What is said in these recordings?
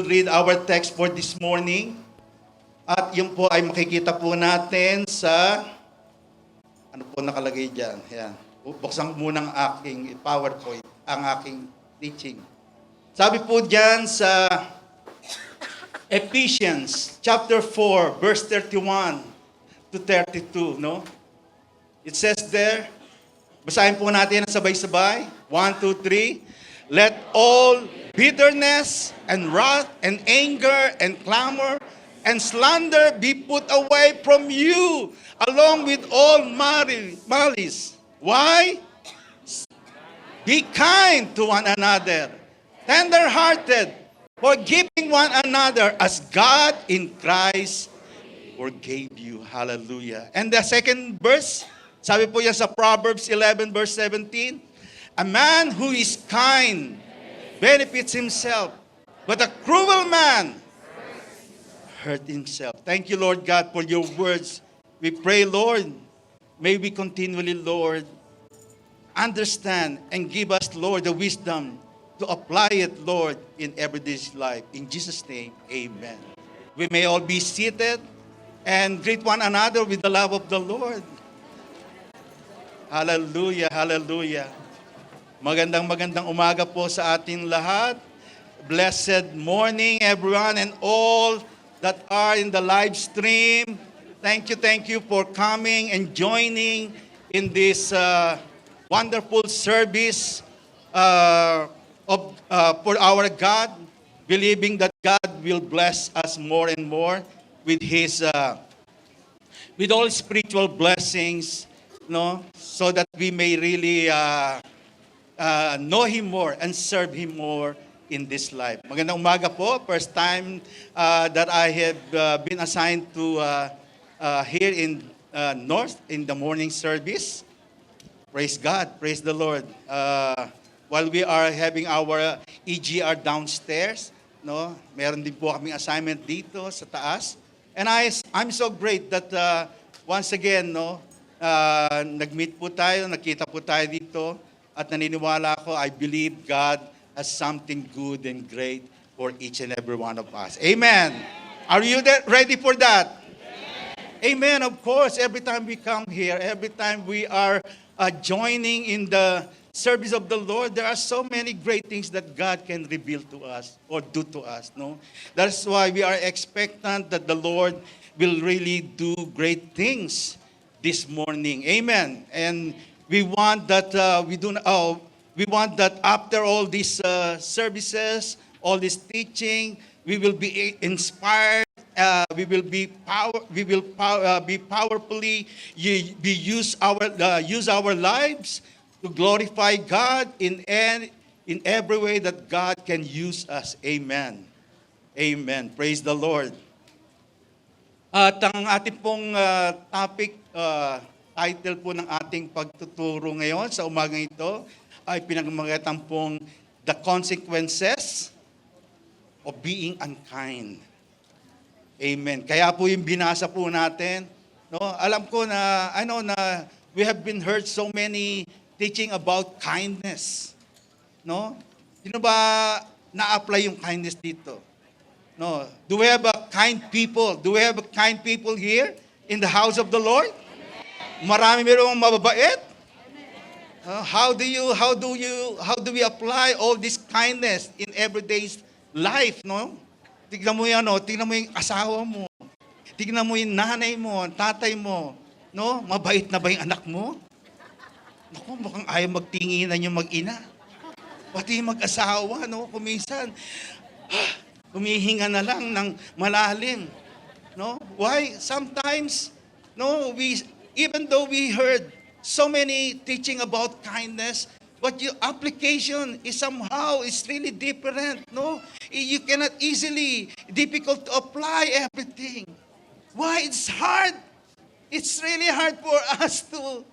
read our text for this morning. At yun po ay makikita po natin sa, ano po nakalagay dyan? Yan. Buksan ko muna ang aking PowerPoint, ang aking teaching. Sabi po dyan sa Ephesians chapter 4, verse 31 to 32, no? It says there, basahin po natin ang sabay-sabay. 1, 2, 3. Let all bitterness and wrath and anger and clamor and slander be put away from you, along with all malice. Why? Be kind to one another, tender-hearted, forgiving one another as God in Christ forgave you. Hallelujah. And the second verse, sabi po yan sa Proverbs 11 verse 17, a man who is kind benefits himself, but a cruel man hurt himself. Thank you, Lord God, for your words. We pray, Lord, may we continually, Lord, understand and give us, Lord, the wisdom to apply it, Lord, in everyday's life. In Jesus' name, amen. We may all be seated and greet one another with the love of the Lord. Hallelujah, hallelujah. Magandang umaga po sa ating lahat. Blessed morning, everyone, and all that are in the live stream. Thank you for coming and joining in this wonderful service for our God, believing that God will bless us more and more with His with all spiritual blessings, no, so that we may really know Him more and serve Him more in this life. Magandang umaga po. First time that I have been assigned to here in North in the morning service. Praise God. Praise the Lord. While we are having our EGR downstairs, no, meron din po kaming assignment dito sa taas. And I'm so great that once again, no, nag-meet po tayo, nakita po tayo dito, at naniniwala ako, I believe God has something good and great for each and every one of us. Amen. Are you ready for that? Amen. Of course, every time we come here, every time we are joining in the service of the Lord, there are so many great things that God can reveal to us or do to us. No, that's why we are expectant that the Lord will really do great things this morning. Amen. And we want that we want that after all these services, all this teaching, we will be inspired. We will be powerfully use our lives to glorify God in every way that God can use us. Amen. Amen. Praise the Lord. At ang ating pong topic, title po ng ating pagtuturo ngayon sa umagang ito ay pinagmagatan pong The Consequences of Being Unkind. Amen. Kaya po yung binasa po natin, no? Alam ko na we have been heard so many teaching about kindness. No? Sino ba na-apply yung kindness dito? No. Do we have a kind people? Do we have a kind people here in the house of the Lord? Marami merong mababait. How do we apply all this kindness in everyday's life, no? Tignan mo yan, no? Tignan mo yung asawa mo. Tignan mo yung nanay mo, tatay mo, no? Mabait na ba yung anak mo? Naku, mukhang ayaw magtinginan yung mag-ina. Pati yung mag-asawa, no? Kuminsan, humihinga na lang ng malalim, no? Why? Sometimes, no, even though we heard so many teaching about kindness, but your application is somehow really different, no? You cannot difficult to apply everything. Why? It's hard. It's really hard for us to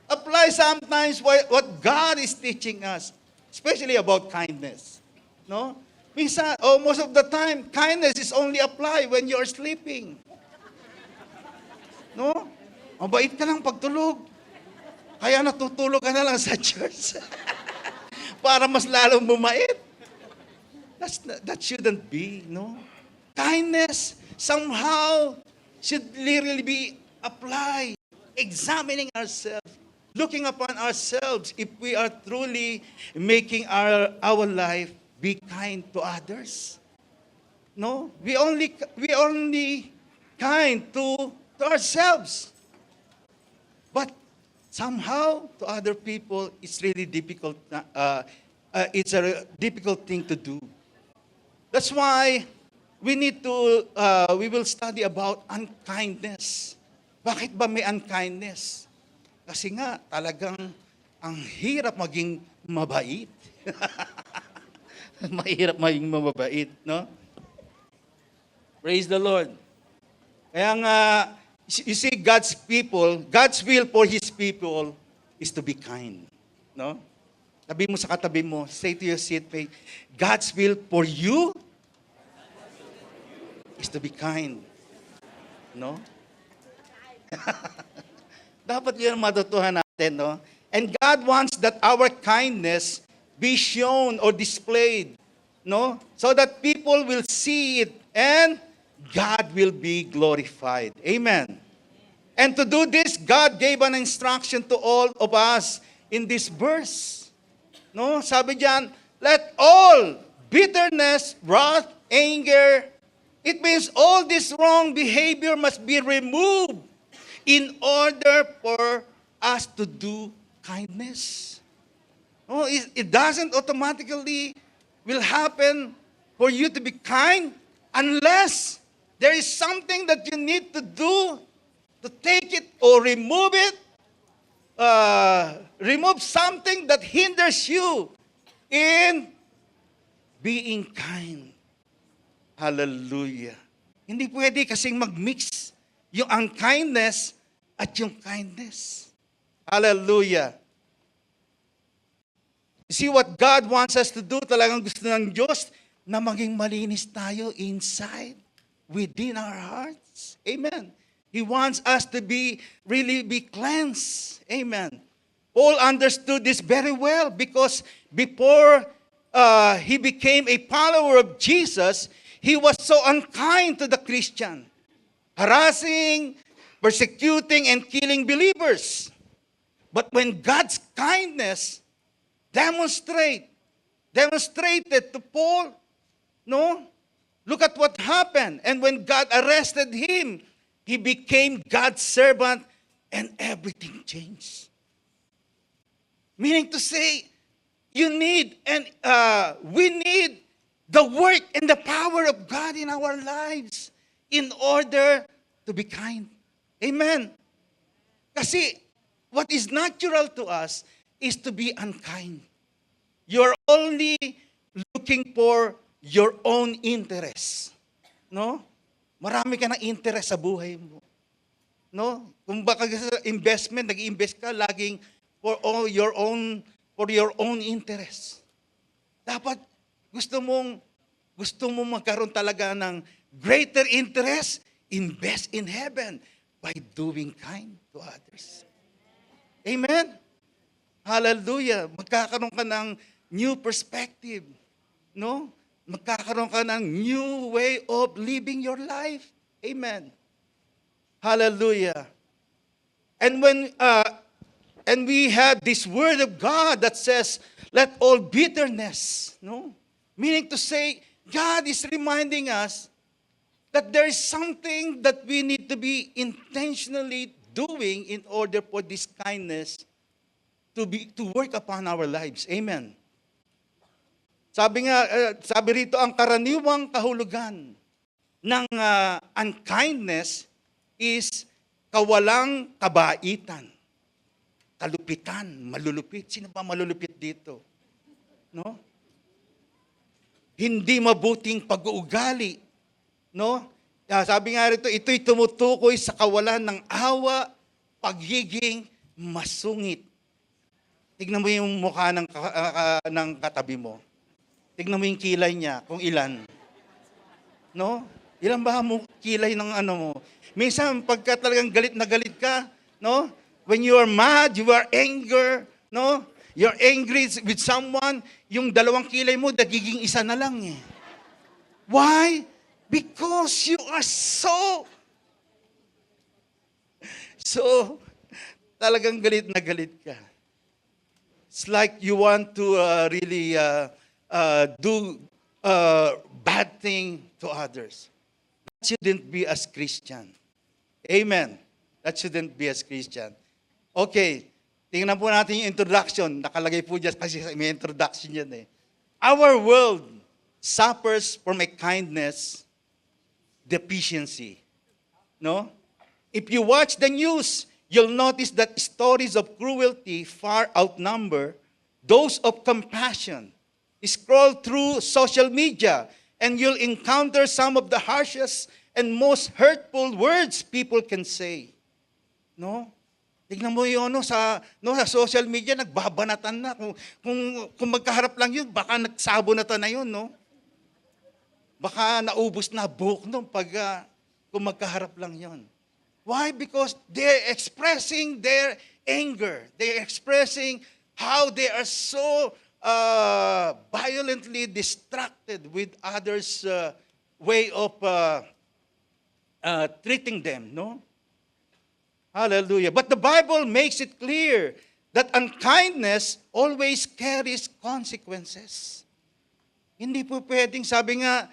apply sometimes what God is teaching us, especially about kindness, no? Minsan, most of the time, kindness is only applied when you are sleeping. No? Mabait ka lang pagtulog. Kaya natutulog ka na lang sa church. Para mas lalong bumait. That shouldn't be, no? Kindness somehow should literally be applied, examining ourselves, looking upon ourselves if we are truly making our life be kind to others. No, we only kind to ourselves. But somehow to other people, it's really difficult. It's a difficult thing to do. That's why we will study about unkindness. Bakit ba may unkindness? Kasi nga, talagang ang hirap maging mabait. Mahirap maging mabait, no? Praise the Lord. Kaya nga, you see, God's will for His people is to be kind. No? Tabi mo sa katabi mo, say to your seatmate, God's will for you is to be kind. No? Dapat yun ang matutuhan natin, no? And God wants that our kindness be shown or displayed, no? So that people will see it and God will be glorified. Amen. And to do this, God gave an instruction to all of us in this verse. No? Sabi diyan, let all bitterness, wrath, anger, it means all this wrong behavior must be removed in order for us to do kindness. No, it doesn't automatically will happen for you to be kind unless there is something that you need to do to take it or remove it. Remove something that hinders you in being kind. Hallelujah. Hindi pwede kasing mag-mix yung unkindness at yung kindness. Hallelujah. You see what God wants us to do, talagang gusto ng Diyos na maging malinis tayo inside, within our hearts. Amen. He wants us to really be cleansed. Amen. Paul understood this very well because before he became a follower of Jesus, he was so unkind to the Christian, harassing, persecuting, and killing believers. But when God's kindness demonstrated to Paul, no? Look at what happened. And when God arrested him, he became God's servant and everything changed. Meaning to say, we need the work and the power of God in our lives in order to be kind. Amen. Kasi what is natural to us is to be unkind. You're only looking for your own interest. No? Marami ka ng interest sa buhay mo. No? Kung baka sa investment, nag-invest ka laging for your own interest. Dapat gusto mong magkaroon talaga ng greater interest, invest in heaven by doing kind to others. Amen? Hallelujah. Magkakaroon ka ng new perspective. No? Magkakaroon ka ng new way of living your life. Amen. Hallelujah. And we have this word of God that says, let all bitterness, no? Meaning to say, God is reminding us that there is something that we need to be intentionally doing in order for this kindness to work upon our lives. Amen. Sabi rito, ang karaniwang kahulugan ng unkindness is kawalang kabaitan, kalupitan, malulupit. Sino ba malulupit dito? No? Hindi mabuting pag-uugali. No? Sabi nga rito, ito'y tumutukoy sa kawalan ng awa, pagiging masungit. Tignan mo yung mukha ng katabi mo. Tignan mo yung kilay niya, kung ilan. No? Ilan ba mo kilay ng mo? Minsan, pagka talagang galit na galit ka, no? When you are mad, you are anger, no? You're angry with someone, yung 2 kilay mo, nagiging 1 na lang eh. Why? Because you are so, talagang galit na galit ka. It's like you want to really do bad thing to others. That shouldn't be as Christian. Amen. That shouldn't be as Christian. Okay, tingnan po natin yung introduction. Nakalagay po dyan kasi may introduction yan eh. Our world suffers from a kindness deficiency. No? If you watch the news, you'll notice that stories of cruelty far outnumber those of compassion. Scroll through social media and you'll encounter some of the harshest and most hurtful words people can say. No? Tignan mo yun sa social media, nagbabanatan na. Kung magkaharap lang yun, baka nagsabonatan na yun, no? Baka naubos na buhok no kung magkaharap lang yun. Why? Because they're expressing their anger. They're expressing how they are so violently distracted with others' way of treating them, no? Hallelujah. But the Bible makes it clear that unkindness always carries consequences. Hindi po pwedeng, sabi nga,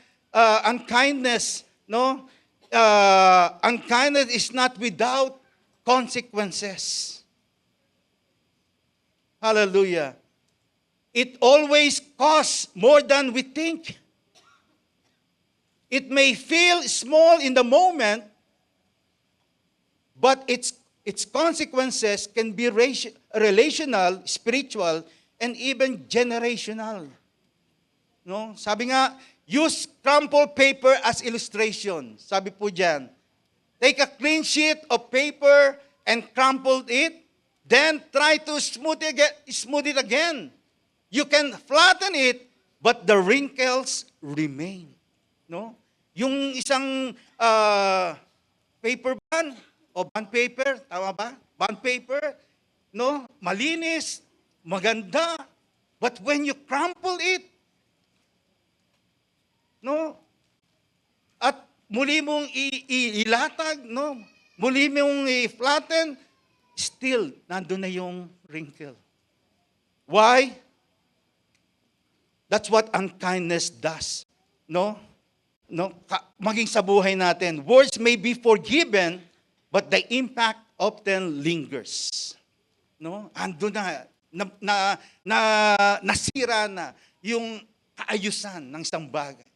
unkindness, no? Unkindness is not without consequences. Hallelujah. It always costs more than we think. It may feel small in the moment, but its consequences can be relational, spiritual, and even generational. No? Sabi nga, use crumpled paper as illustration. Sabi po diyan, take a clean sheet of paper and crumple it, then try to smooth it again. You can flatten it, but the wrinkles remain. No? Yung isang paper bond o bond paper, tama ba? Bond paper, no? Malinis, maganda, but when you crumple it, no? At muli mong ilatag, no? Muli mong i-flatten, still nandun na yung wrinkle. Why? That's what unkindness does. No? No? Maging sa buhay natin. Words may be forgiven, but the impact often lingers. No? Andun nasira na yung kaayusan ng isang bagay.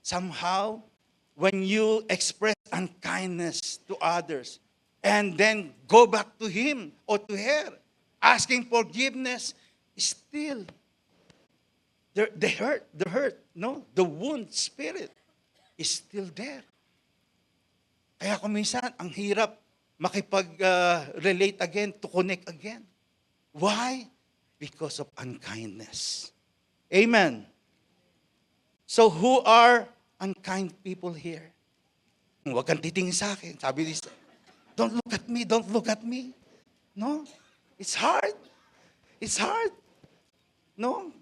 Somehow, when you express unkindness to others, and then go back to him or to her, asking forgiveness, still, the hurt, no? The wound spirit is still there. Kaya kung minsan, ang hirap makipag-relate again, to connect again. Why? Because of unkindness. Amen. So who are unkind people here? Huwag kang titingin sa akin. Sabi ni don't look at me, don't look at me. No? It's hard. It's hard. No?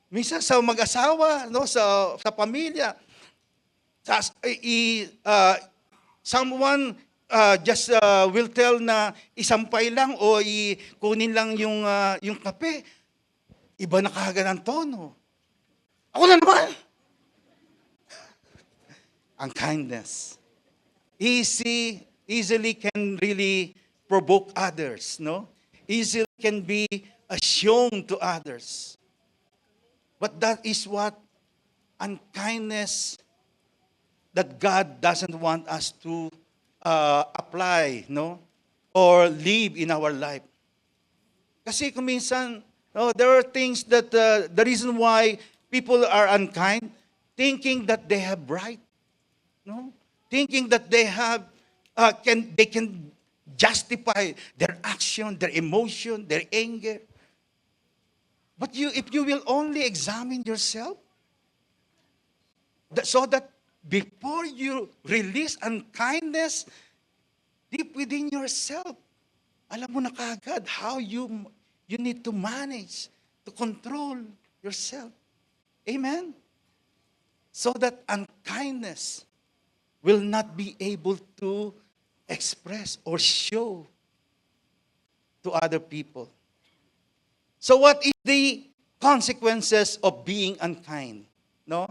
Minsan sa mag-asawa, no, sa pamilya, someone just will tell na isampay lang o kunin lang yung kape. Iba na kagad ang tono. Ako na naman. Ang kindness. Easily can really provoke others, no? Easily can be shown to others. But that is what unkindness that God doesn't want us to apply, no? Or live in our life. Kasi kung minsan, no, there are things that the reason why people are unkind, thinking that they have right, no? Thinking that they have they can justify their action, their emotion, their anger. But if you will only examine yourself, so that before you release unkindness deep within yourself, alam mo na kagad how you need to manage to control yourself. Amen? So that unkindness will not be able to express or show to other people. So what is the consequences of being unkind? No?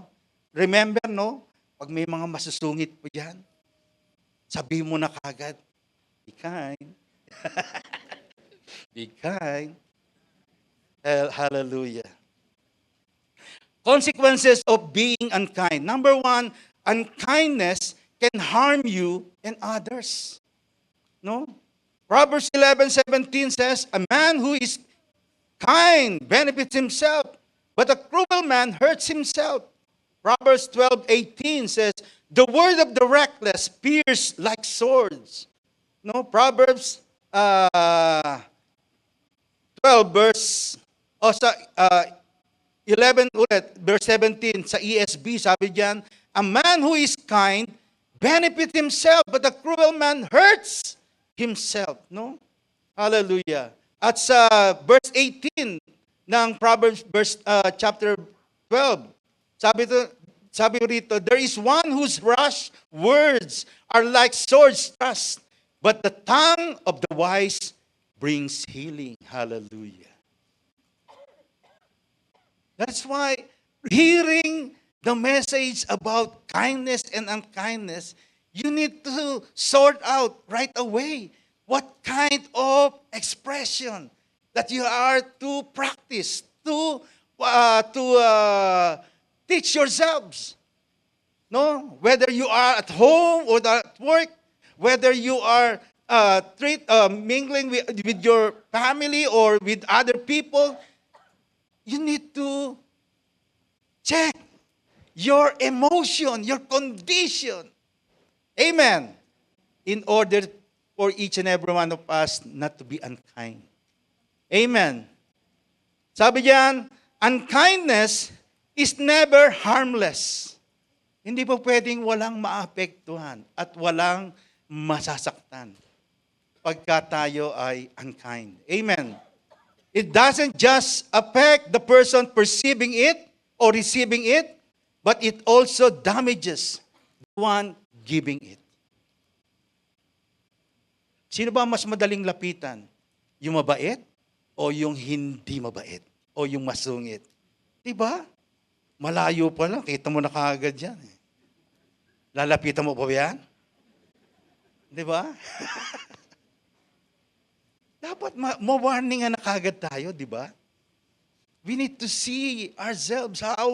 Remember, no? Pag may mga masusungit po dyan, sabihin mo na kagad, be kind. Be kind. Hallelujah. Consequences of being unkind. Number one, unkindness can harm you and others. No? Proverbs 11:17 says, a man who is kind benefits himself, but a cruel man hurts himself. Proverbs 12:18 says, the word of the reckless pierces like swords. No, Proverbs 12 verse 11 ulit, verse 17 sa ESV, sabi diyan, a man who is kind benefits himself, but a cruel man hurts himself. No? Hallelujah. At sa verse 18 ng Proverbs chapter 12, sabi rito, there is one whose rash words are like swords thrust, but the tongue of the wise brings healing. Hallelujah. That's why hearing the message about kindness and unkindness, you need to sort out right away what kind of expression that you are to practice, to teach yourselves. No? Whether you are at home or at work, whether you are mingling with your family or with other people, you need to check your emotion, your condition. Amen. In order for each and every one of us not to be unkind. Amen. Sabi diyan, unkindness is never harmless. Hindi po pwedeng walang maapektuhan at walang masasaktan pagka tayo ay unkind. Amen. It doesn't just affect the person perceiving it or receiving it, but it also damages the one giving it. Sino ba mas madaling lapitan? Yung mabait o yung hindi mabait? O yung masungit? Diba? Malayo pa lang, kita mo na kaagad yan. Lalapitan mo pa ba yan? Diba? Dapat ma-warningan na kagad tayo, di ba? We need to see ourselves. How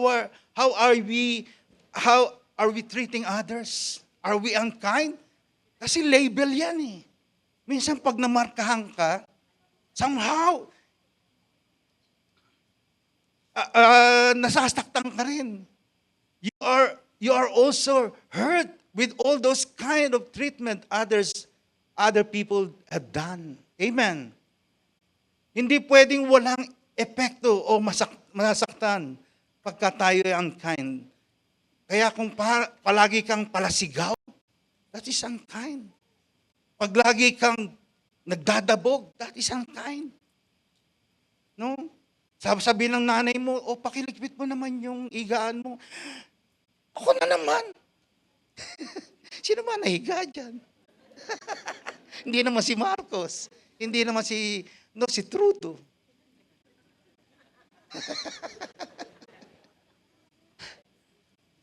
are we treating others? Are we unkind? Kasi label yan eh. Minsan pag namarkahan ka, somehow, nasasaktan ka rin. You are also hurt with all those kind of treatment other people have done. Amen. Hindi pwedeng walang epekto o masaktan pagka tayo ay unkind. Kaya kung palagi kang palasigaw, that is unkind. Pag lagi kang nagdadabog, that is unkind. No? Sabi ng nanay mo, pakiligpit mo naman yung higaan mo. Ako na naman. Sino ba nahiga dyan? Hindi naman si Marcos. Hindi naman si Trudeau.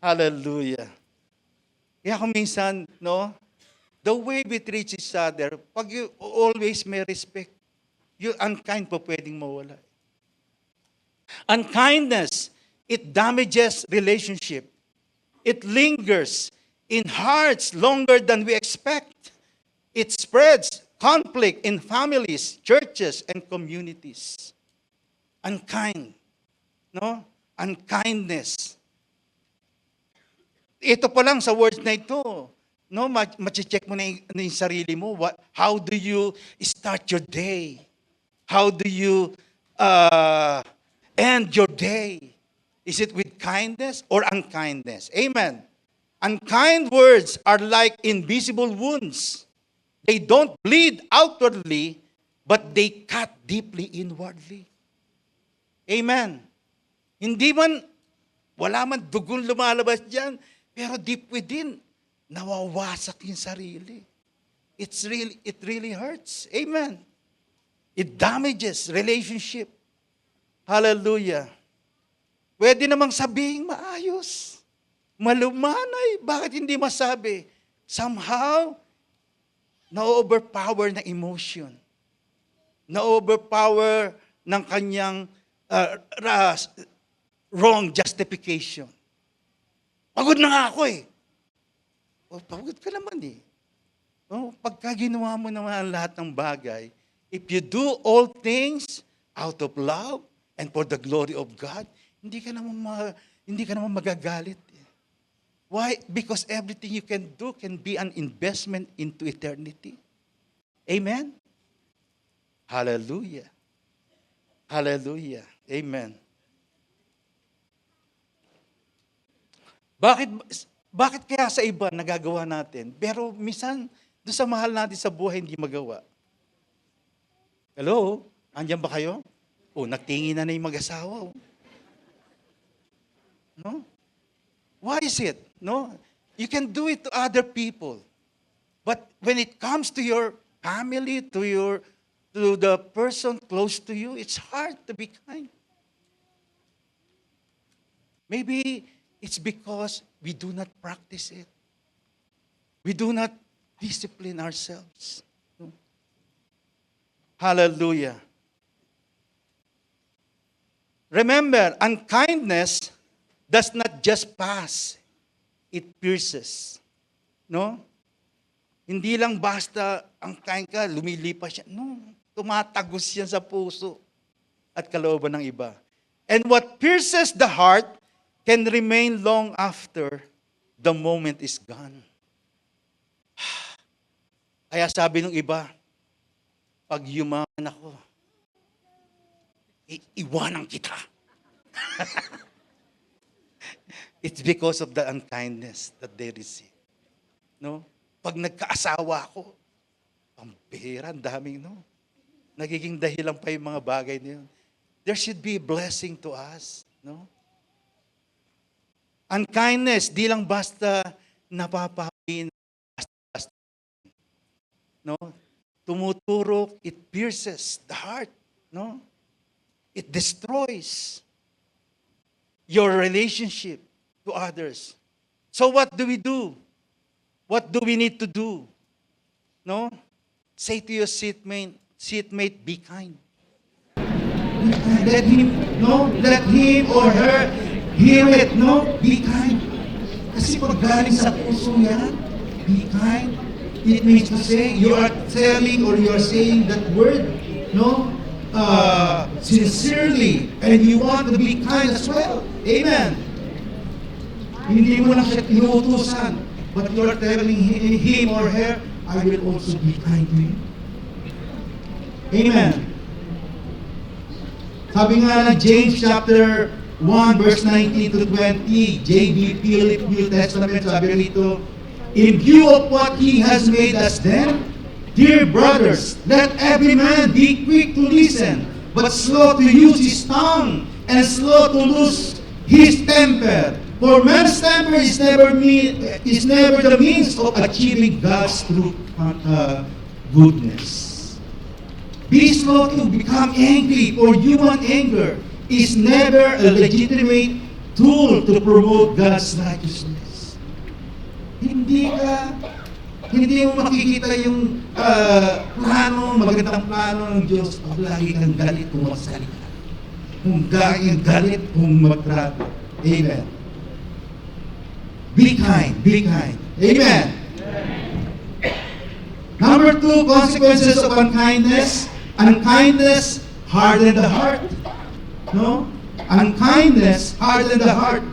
Hallelujah. Kaya kung minsan, the way we treat each other, pag you always may respect, yung unkind po pwedeng mawala. Unkindness, it damages relationship. It lingers in hearts longer than we expect. It spreads conflict in families, churches, and communities. Unkind. No? Unkindness. Ito pa lang sa words na ito. No, mache-check mo na yung sarili mo. How do you start your day? How do you end your day? Is it with kindness or unkindness? Amen. Unkind words are like invisible wounds. They don't bleed outwardly, but they cut deeply inwardly. Amen. Hindi man, wala man dugon lumalabas diyan, pero deep within, nawawasak yung sarili. It really hurts. Amen. It damages relationship. Hallelujah. Pwede namang sabihin maayos. Malumanay. Bakit hindi masabi? Somehow, na-overpower na emotion. Na-overpower ng kanyang wrong justification. Pagod na nga ako eh. Oh, pagod ka naman eh. Oh, pagka ginawa mo naman ang lahat ng bagay, if you do all things out of love and for the glory of God, hindi ka naman magagalit. Why? Because everything you can do can be an investment into eternity. Amen? Hallelujah. Hallelujah. Amen. Bakit kaya sa iba nagagawa natin, pero minsan doon sa mahal natin sa buhay hindi magawa? Hello? Andiyan ba kayo? Nagtingin na yung mag-asawa. No? Why is it? No? You can do it to other people. But when it comes to your family, to the person close to you, it's hard to be kind. Maybe it's because we do not practice it. We do not discipline ourselves. No? Hallelujah. Remember, unkindness does not just pass, it pierces. No? Hindi lang basta ang kind ka, lumilipas siya. No, tumatagos yan sa puso at kalooban ng iba. And what pierces the heart can remain long after the moment is gone. Kaya sabi ng iba, pag yumaman ako, iwanan kita. It's because of the unkindness that they receive. No? Pag nagkaasawa ako, pambihira, daming nagiging dahilan pa yung mga bagay na yun. There should be a blessing to us. No? Unkindness, di lang basta napapahamin. No? Tumuturok, it pierces the heart. No? It destroys your relationship to others. So what do we do? What do we need to do? No? Say to your seatmate, be kind. Let him or her hear it, no? Be kind. Kasi pag galing sa puso yan, be kind. It means to say, you are telling or you are saying that word, no? Sincerely, and you want to be kind as well. Amen. Hindi mo lang siya inuutusan, but you are telling him or her, I will also be kind to you. Amen. Sabi nga na James chapter 1 verse 19 to 20, J.B. Philip, New Testament, sabi rito, in view of what He has made us then, dear brothers, let every man be quick to listen, but slow to use his tongue, and slow to lose his temper. For man's temper is never the means of achieving God's true goodness. Be slow to become angry, for human anger is never a legitimate tool to promote God's righteousness. Hindi mo makikita yung magandang plano ng Diyos pag lagi kang galit kung magsalita. Kung lagi kang galit kung magtrato. Amen. Be kind, be kind. Amen. Number 2, consequences of unkindness. Unkindness harden the heart. No? Unkindness harden the heart.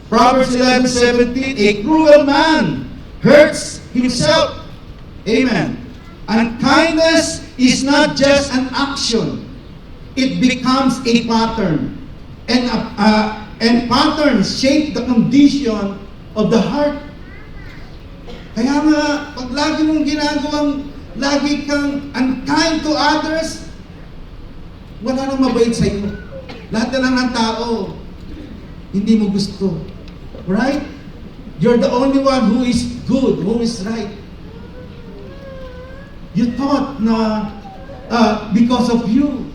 Proverbs 11:17, a cruel man hurts himself. Amen. Unkindness is not just an action. It becomes a pattern. And patterns shape the condition of the heart. Kaya nga, pag lagi mong ginagawang, lagi kang unkind to others, wala nang mabait sa iyo. Lahat na lang ng tao, hindi mo gusto. Right? You're the only one who is good, who is right. You thought na because of you,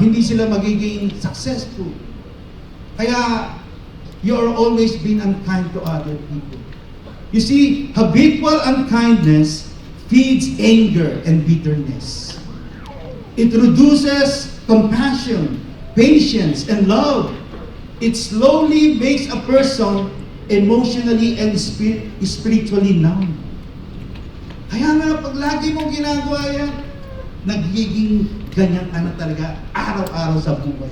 hindi sila magiging successful. Kaya, you're always been unkind to other people. You see, habitual unkindness feeds anger and bitterness. It reduces compassion, patience, and love. It slowly makes a person emotionally and spiritually numb. Kaya nga, pag lagi mong ginagawa yan, nagiging ganyan ka na talaga araw-araw sa buhay.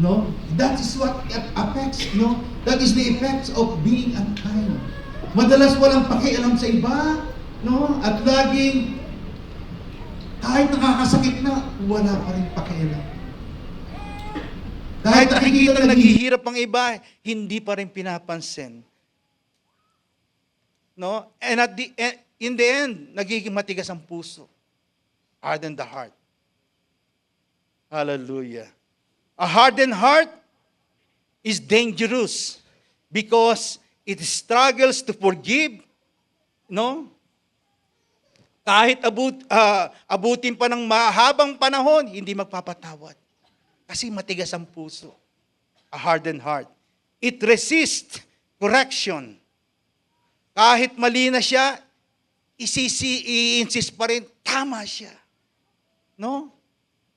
No? That is what affects, no? That is the effects of being unkind. Madalas walang pakialam sa iba, no? At laging, kahit nakakasakit na, wala pa rin pakialam. Kahit nakikita naghihirap ang iba, hindi pa rin pinapansin. No? And in the end, nagiging matigas ang puso. Harden the heart. Hallelujah. A hardened heart is dangerous because it struggles to forgive. No? Kahit abutin pa ng mahabang panahon, hindi magpapatawad. Kasi matigas ang puso. A hardened heart. It resists correction. Kahit mali na siya, i-insist pa rin, tama siya. No?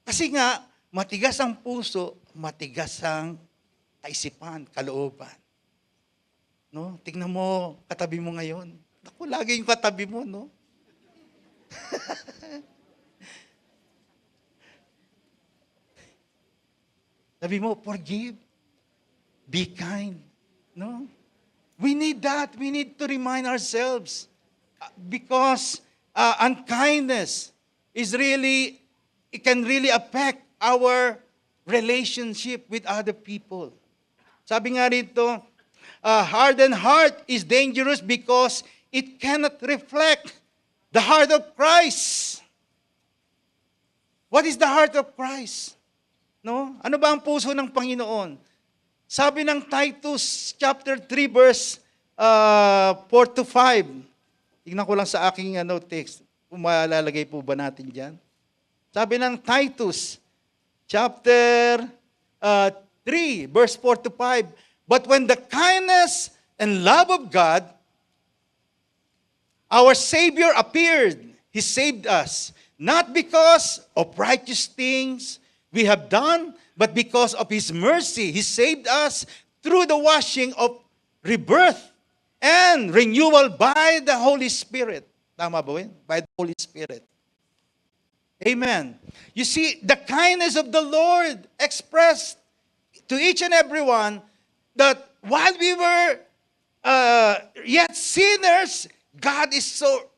Kasi nga, matigas ang puso, matigas ang kaisipan, kalooban. No? Tingnan mo, katabi mo ngayon. Naku, lagi yung katabi mo, no? Sabi mo, forgive. Be kind. No? We need that. We need to remind ourselves. Because unkindness is really, it can really affect our relationship with other people. Sabi nga rito, a hardened heart is dangerous because it cannot reflect the heart of Christ. What is the heart of Christ? No? Ano ba ang puso ng Panginoon? Sabi ng Titus chapter 3 verse 4 to 5. Tingnan ko lang sa aking text. Kung malalagay po ba natin diyan? Sabi ng Titus chapter 3 verse 4 to 5. But when the kindness and love of God, our Savior appeared, He saved us, not because of righteous things we have done, but because of His mercy. He saved us through the washing of rebirth and renewal by the Holy Spirit. Tama ba yun? By the Holy Spirit. Amen. You see, the kindness of the Lord expressed to each and every one that while we were yet sinners, God is so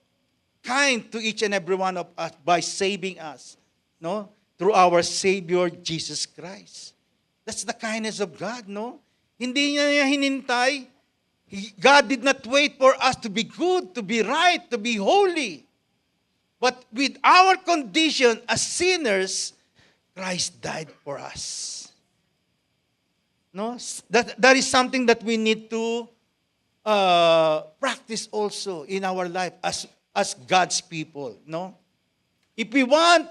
kind to each and every one of us by saving us. No? Through our Savior, Jesus Christ. That's the kindness of God, no? Hindi niya hinintay. God did not wait for us to be good, to be right, to be holy. But with our condition as sinners, Christ died for us. No? That is something that we need to practice also in our life as God's people, no? If we want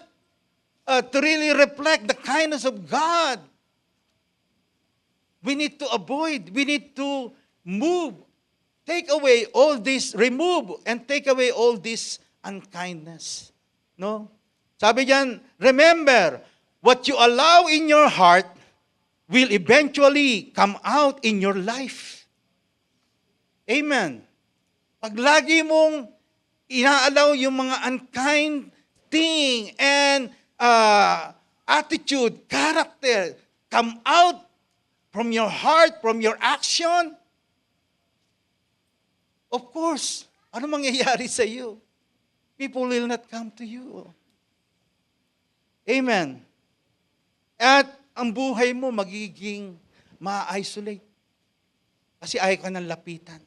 to really reflect the kindness of God, we need to avoid, we need to move, take away all this, remove and take away all this unkindness. No? Sabi diyan, remember, what you allow in your heart will eventually come out in your life. Amen. Pag lagi mong inaalaw yung mga unkind thing and attitude, character, come out from your heart, from your action, of course, ano mangyayari sa iyo? People will not come to you. Amen. At ang buhay mo magiging ma-isolate. Kasi ayaw ka ng lapitan.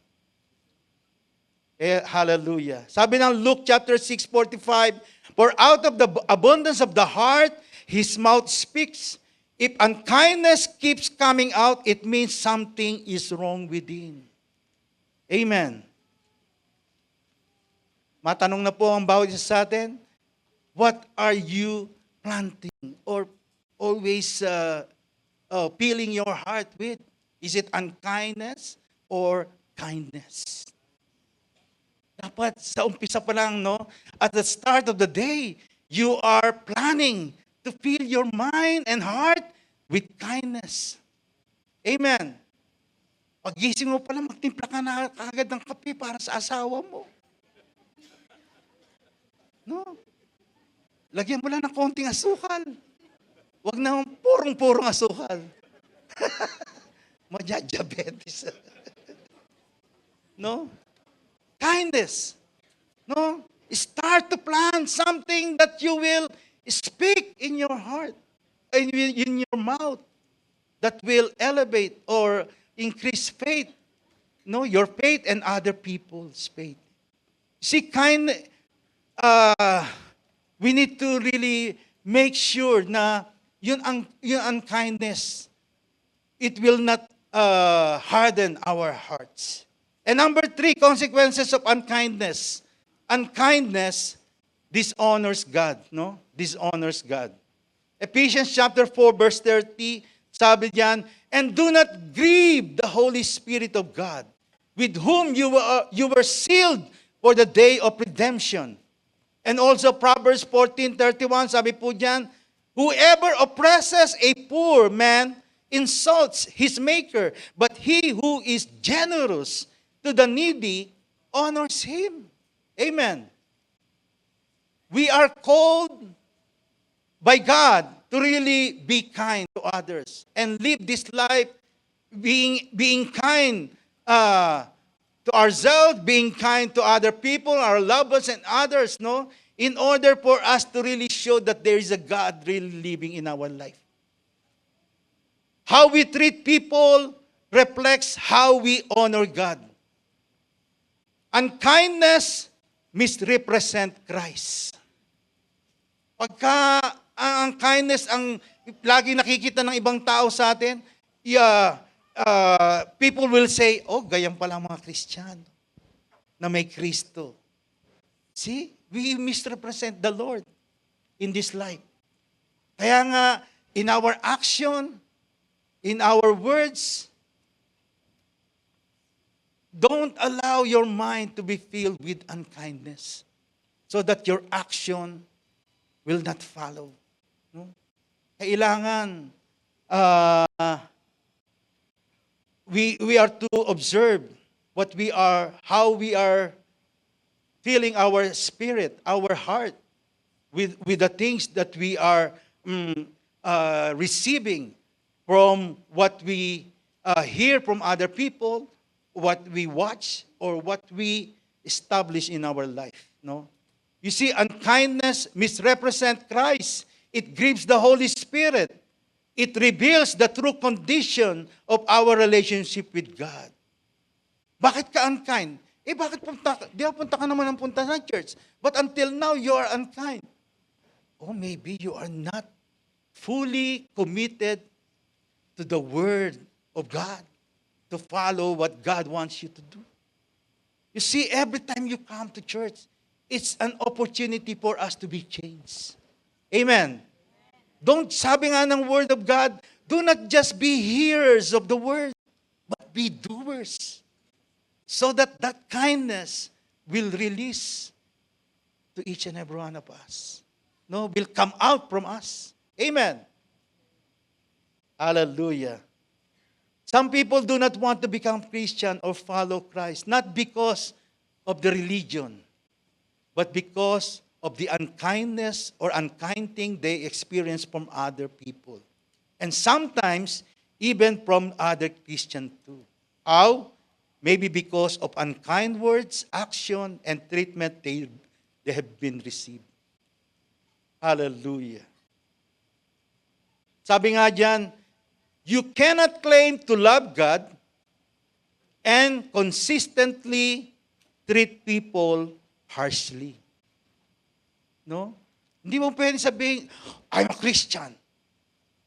Hallelujah. Sabi ng Luke chapter 6:45, for out of the abundance of the heart, his mouth speaks. If unkindness keeps coming out, it means something is wrong within. Amen. Matanong na po ang bawat isa sa atin, what are you planting or always filling your heart with? Is it unkindness or kindness? Dapat sa umpisa pa lang, no? At the start of the day, you are planning to fill your mind and heart with kindness. Amen. Pagising mo pala, magtimpla ka na kagad ng kape para sa asawa mo. No? Lagyan mo lang ng konting asukal. Huwag na purong-purong asukal. Madya-diabetes. No? Kindness. No? Start to plan something that you will speak in your heart, in your mouth, that will elevate or increase faith. No, your faith and other people's faith. See, we need to really make sure na yun ang kindness, it will not harden our hearts. And number 3, consequences of unkindness. Unkindness dishonors God, no? Dishonors God. Ephesians chapter 4 verse 30, sabi diyan, and do not grieve the Holy Spirit of God, with whom you were sealed for the day of redemption. And also Proverbs 14:31, sabi po diyan, whoever oppresses a poor man insults his maker, but he who is generous to the needy honors him. Amen. We are called by God to really be kind to others and live this life being kind to ourselves, being kind to other people, our loved ones and others, no? In order for us to really show that there is a God really living in our life. How we treat people reflects how we honor God. Unkindness misrepresent Christ. Pagka ang kindness ang lagi nakikita ng ibang tao sa atin, people will say, oh, gayang pala mga Kristiyano na may Kristo. See, we misrepresent the Lord in this life. Kaya nga, in our action, in our words, don't allow your mind to be filled with unkindness so that your action will not follow. No? Kailangan we are to observe how we are filling our spirit, our heart with the things that we are receiving from what we hear from other people, what we watch, or what we establish in our life. No? You see, unkindness misrepresents Christ. It grieves the Holy Spirit. It reveals the true condition of our relationship with God. Bakit ka unkind? Bakit punta ka naman ng punta sa church? But until now, you are unkind. Oh, maybe you are not fully committed to the Word of God, to follow what God wants you to do. You see, every time you come to church, it's an opportunity for us to be changed. Amen. Sabi nga ng Word of God, do not just be hearers of the Word, but be doers. So that kindness will release to each and every one of us. No, will come out from us. Amen. Hallelujah. Some people do not want to become Christian or follow Christ, not because of the religion, but because of the unkindness or unkind thing they experience from other people. And sometimes, even from other Christians too. How? Maybe because of unkind words, action, and treatment they have been received. Hallelujah. Sabi nga dyan, you cannot claim to love God and consistently treat people harshly. No? Hindi mo pwedeng sabihin, I'm a Christian.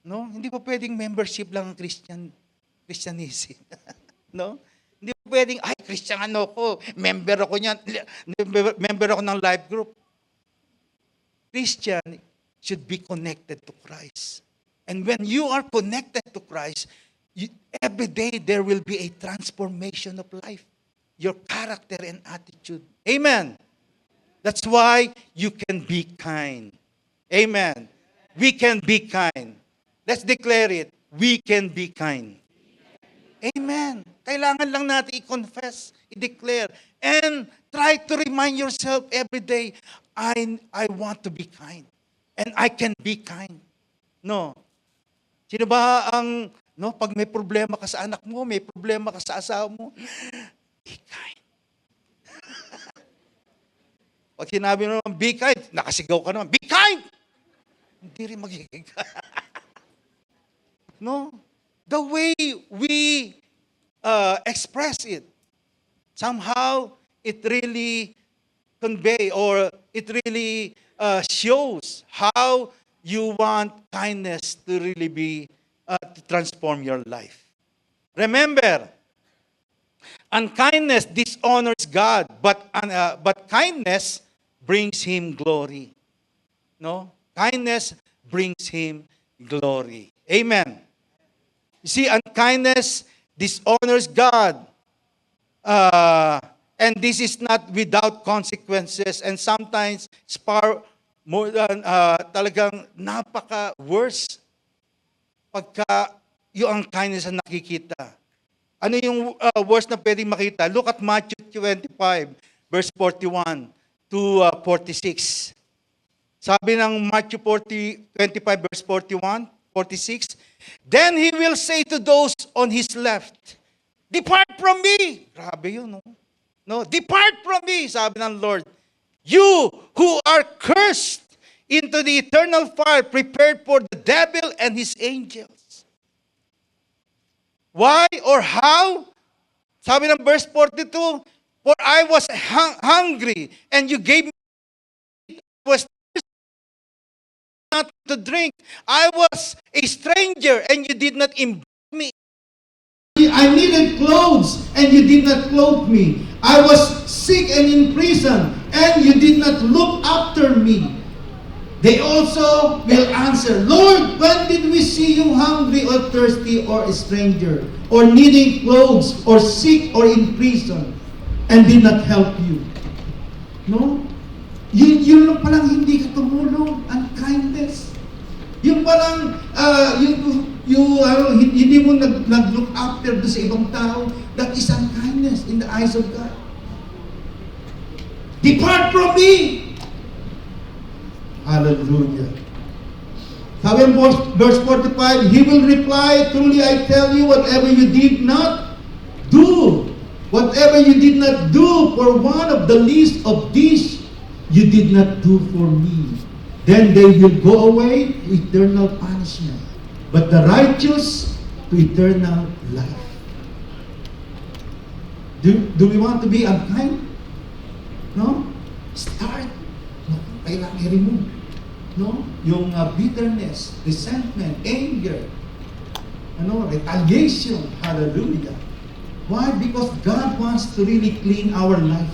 No? Hindi po pwedeng membership lang ang Christianism. No? Hindi po pwedeng, ay, Christian ano ko, member ako niyan, member ako ng life group. Christian should be connected to Christ. And when you are connected to Christ, every day there will be a transformation of life. Your character and attitude. Amen. That's why you can be kind. Amen. We can be kind. Let's declare it. We can be kind. Amen. Kailangan lang natin i-confess, i-declare, and try to remind yourself every day, I want to be kind. And I can be kind. No. Sino ba ang, no, pag may problema ka sa anak mo, may problema ka sa asawa mo, be kind. Pag sinabi mo naman, be kind, nakasigaw ka naman, be kind! Hindi rin magiging no? The way we express it, somehow it really convey or it really shows how you want kindness to really be, to transform your life. Remember, unkindness dishonors God, but kindness brings Him glory. No? Kindness brings Him glory. Amen. You see, unkindness dishonors God. And this is not without consequences. And sometimes it's far more than talagang napaka-worse pagka yung unkindness na nakikita. Ano yung worst na pwedeng makita? Look at Matthew 25, verse 41 to 46. Sabi ng Matthew 25, verse 41, 46, then He will say to those on His left, depart from me. Grabe yun, no? No, depart from me, sabi ng Lord. You who are cursed into the eternal fire prepared for the devil and his angels. Why or how? Sabi ng verse 42, for I was hungry and you gave me was not to drink. I was a stranger and you did not invite me. I needed clothes and you did not clothe me. I was sick and in prison and you did not look after me. They also will answer, Lord, when did we see you hungry or thirsty or a stranger or needing clothes or sick or in prison and did not help you? No? Yun lang palang hindi ka tumulong, unkindness. Yung parang, hindi mo nag-look after do sa ibang tao, that is unkindness in the eyes of God. Depart from me! Hallelujah. Sabi ng verse 45, He will reply, truly I tell you, whatever you did not do for one of the least of these, you did not do for me. Then they will go away to eternal punishment, but the righteous to eternal life. Do we want to be unkind? No? Start. No, kailangan i-remove. No? Yung bitterness, resentment, anger, retaliation. Hallelujah. Why? Because God wants to really clean our life.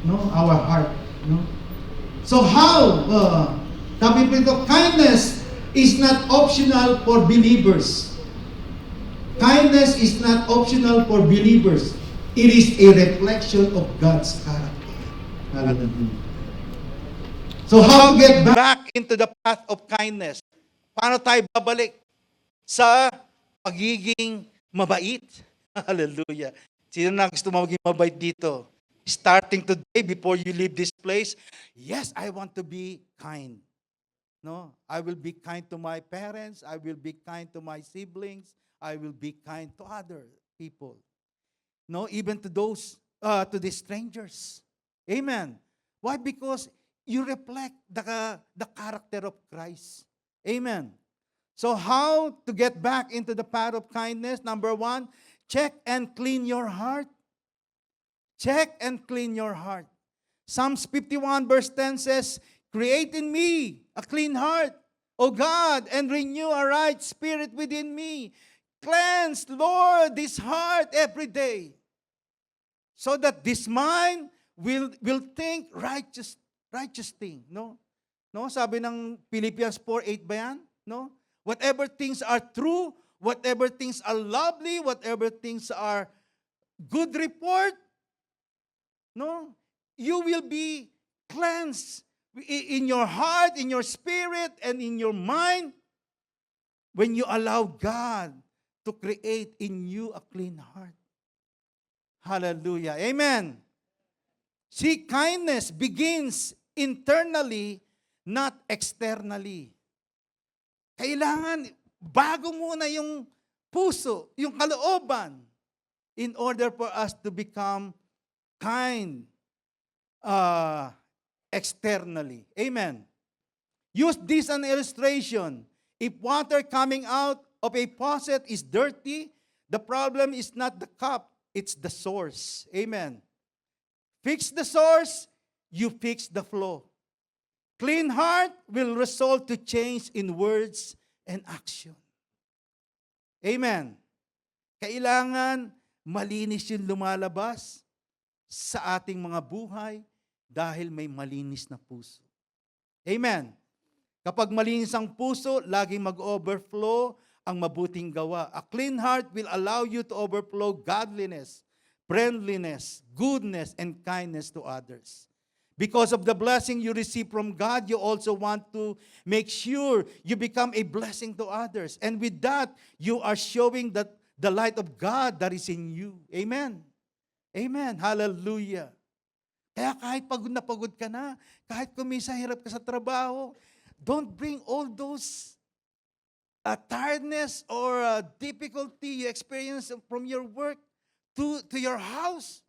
No? Our heart. No? So how? Sabi po ito, kindness is not optional for believers. Kindness is not optional for believers. It is a reflection of God's character. Hallelujah. So how to get back into the path of kindness? Paano tayo babalik sa pagiging mabait? Hallelujah. Sino na gusto maging mabait dito? Starting today, before you leave this place, yes, I want to be kind. No, I will be kind to my parents. I will be kind to my siblings. I will be kind to other people. No, even to those, to the strangers. Amen. Why? Because you reflect the character of Christ. Amen. So how to get back into the path of kindness? Number 1, check and clean your heart. Check and clean your heart. Psalms 51 verse 10 says, Create in me a clean heart, O God, and renew a right spirit within me. Cleanse, Lord, this heart every day, so that this mind will think righteous thing, no? No, sabi ng Philippians 4:8 ba yan? No? Whatever things are true, whatever things are lovely, whatever things are good report, no? You will be cleansed in your heart, in your spirit, and in your mind when you allow God to create in you a clean heart. Hallelujah. Amen. See, kindness begins internally, not externally. Kailangan bago muna yung puso, yung kalooban, in order for us to become kind externally. Amen. Use this as an illustration. If water coming out of a faucet is dirty, the problem is not the cup, it's the source. Amen. Fix the source, you fix the flow. Clean heart will result to change in words and action. Amen. Kailangan malinis yung lumalabas sa ating mga buhay dahil may malinis na puso. Amen. Kapag malinis ang puso, laging mag-overflow ang mabuting gawa. A clean heart will allow you to overflow godliness, friendliness, goodness, and kindness to others. Because of the blessing you receive from God, you also want to make sure you become a blessing to others. And with that, you are showing that the light of God that is in you. Amen. Amen. Hallelujah. Kaya kahit pagod na pagod ka na, kahit kumisa hirap ka sa trabaho, don't bring all those tiredness or difficulty you experience from your work to your house.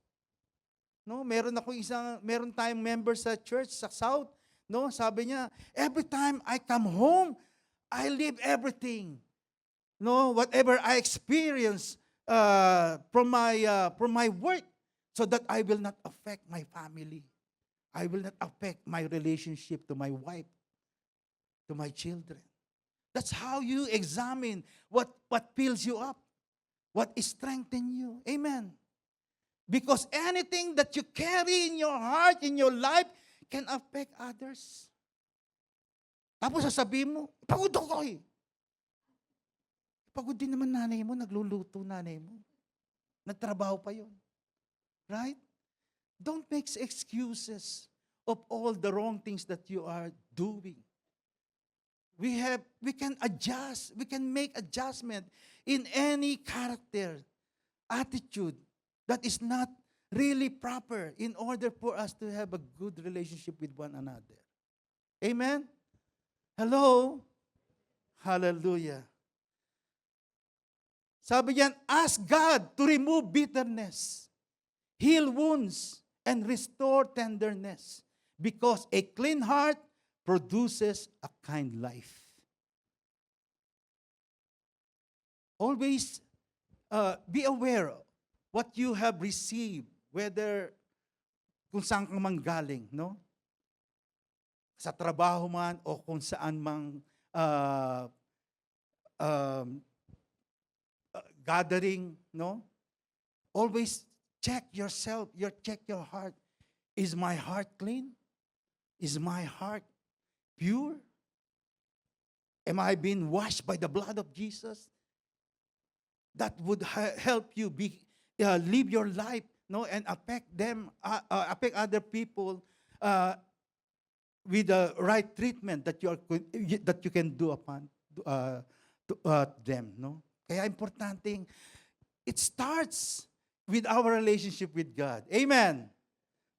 No, meron tayong member sa church sa South, no, sabi niya, every time I come home, I leave everything. No, whatever I experience from my work, so that I will not affect my family. I will not affect my relationship to my wife, to my children. That's how you examine what fills you up, what strengthens you. Amen. Because anything that you carry in your heart, in your life, can affect others. Tapos sasabihin mo, pagod ako eh. Pagod din naman nanay mo, nagluluto nanay mo. Nagtrabaho pa yun. Right? Don't make excuses of all the wrong things that you are doing. We can adjust, we can make adjustment in any character, attitude that is not really proper in order for us to have a good relationship with one another. Amen? Hello? Hallelujah. Sabi yan, ask God to remove bitterness, heal wounds, and restore tenderness, because a clean heart produces a kind life. Always be aware of what you have received, whether kung saan ka man galing, no? Sa trabaho man o kung saan mang gathering, no? Always check yourself, check your heart. Is my heart clean? Is my heart pure? Am I being washed by the blood of Jesus? That would help you live your life, no, and affect them, affect other people with the right treatment that you can do upon them, no. Kaya importante, it starts with our relationship with God. Amen.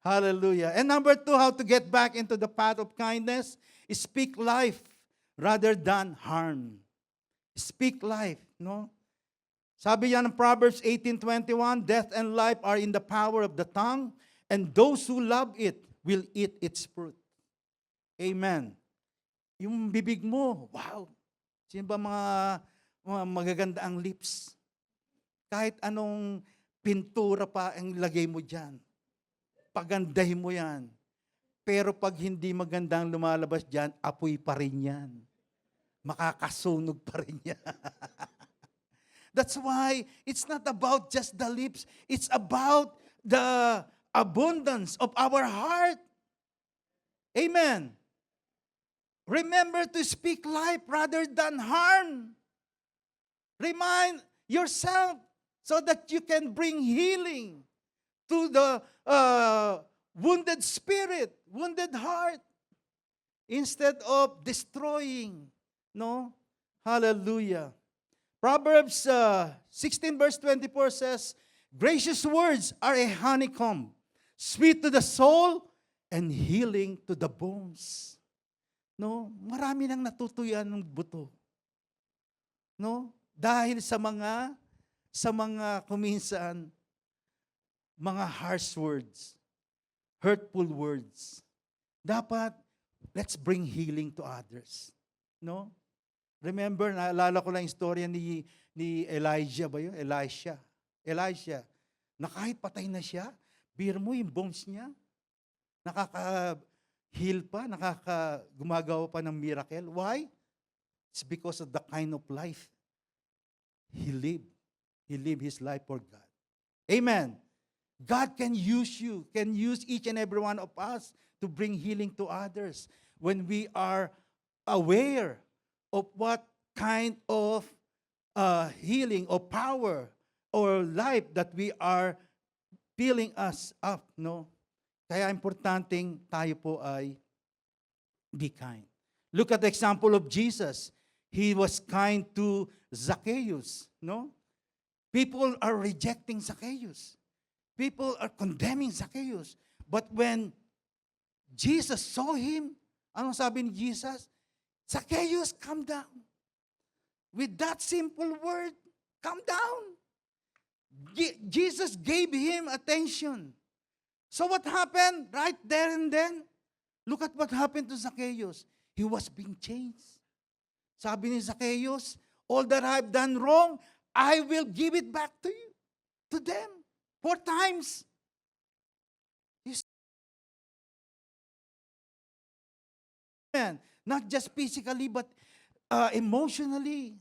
Hallelujah. And number 2, how to get back into the path of kindness is speak life rather than harm. Speak life, no? Sabi yan ng Proverbs 18:21, death and life are in the power of the tongue, and those who love it will eat its fruit. Amen. Yung bibig mo, wow. Sino ba mga magaganda ang lips? Kahit anong pintura pa ang lagay mo dyan, pagandahin mo yan. Pero pag hindi magandang lumalabas dyan, apoy pa rin yan. Makakasunog pa rin yan. That's why it's not about just the lips. It's about the abundance of our heart. Amen. Remember to speak life rather than harm. Remind yourself so that you can bring healing to the wounded spirit, wounded heart, instead of destroying. No? Hallelujah. Proverbs 16 verse 24 says, gracious words are a honeycomb, sweet to the soul and healing to the bones. No? Marami nang natutuyan ng buto. No? Dahil sa mga kuminsan, mga harsh words, hurtful words. Dapat, let's bring healing to others. No? Remember, naalala ko lang yung storya ni Elijah ba yun? Elisha. Na kahit patay na siya, biro mo yung bones niya, nakaka-heal pa, gumagawa pa ng miracle. Why? It's because of the kind of life he lived. He lived his life for God. Amen. God can use you, can use each and every one of us to bring healing to others when we are aware of what kind of healing or power or life that we are filling us up, no? Kaya importanteng tayo po ay be kind. Look at the example of Jesus. He was kind to Zacchaeus, no? People are rejecting Zacchaeus. People are condemning Zacchaeus. But when Jesus saw him, anong sabi ni Jesus? Zacchaeus, come down. With that simple word, come down. Jesus gave him attention. So what happened right there and then? Look at what happened to Zacchaeus. He was being changed. Sabi ni Zacchaeus, all that I've done wrong, I will give it back to you, to them, 4 times. Amen. Not just physically, but emotionally.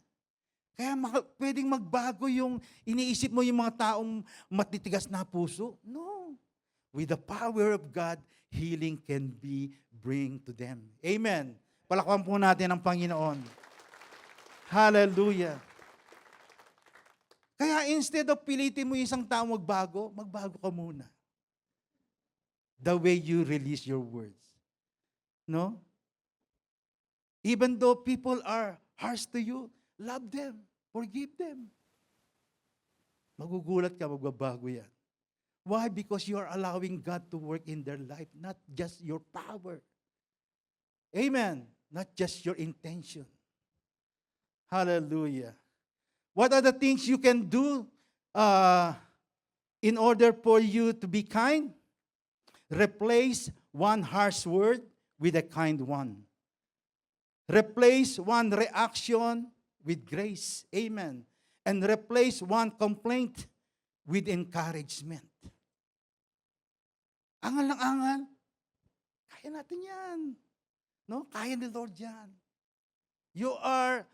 Kaya pwedeng magbago yung iniisip mo yung mga taong matitigas na puso. No. With the power of God, healing can be bring to them. Amen. Palakpan po natin ang Panginoon. Hallelujah. Kaya instead of pilitin mo yung isang tao magbago ka muna. The way you release your words. No? Even though people are harsh to you, love them, forgive them. Magugulat ka, magbabago yan. Why? Because you are allowing God to work in their life, not just your power. Amen. Not just your intention. Hallelujah. What are the things you can do in order for you to be kind? Replace one harsh word with a kind one. Replace one reaction with grace. Amen. And replace one complaint with encouragement. Angal ng angal. Kaya natin yan. No? Kaya ni Lord yan. You are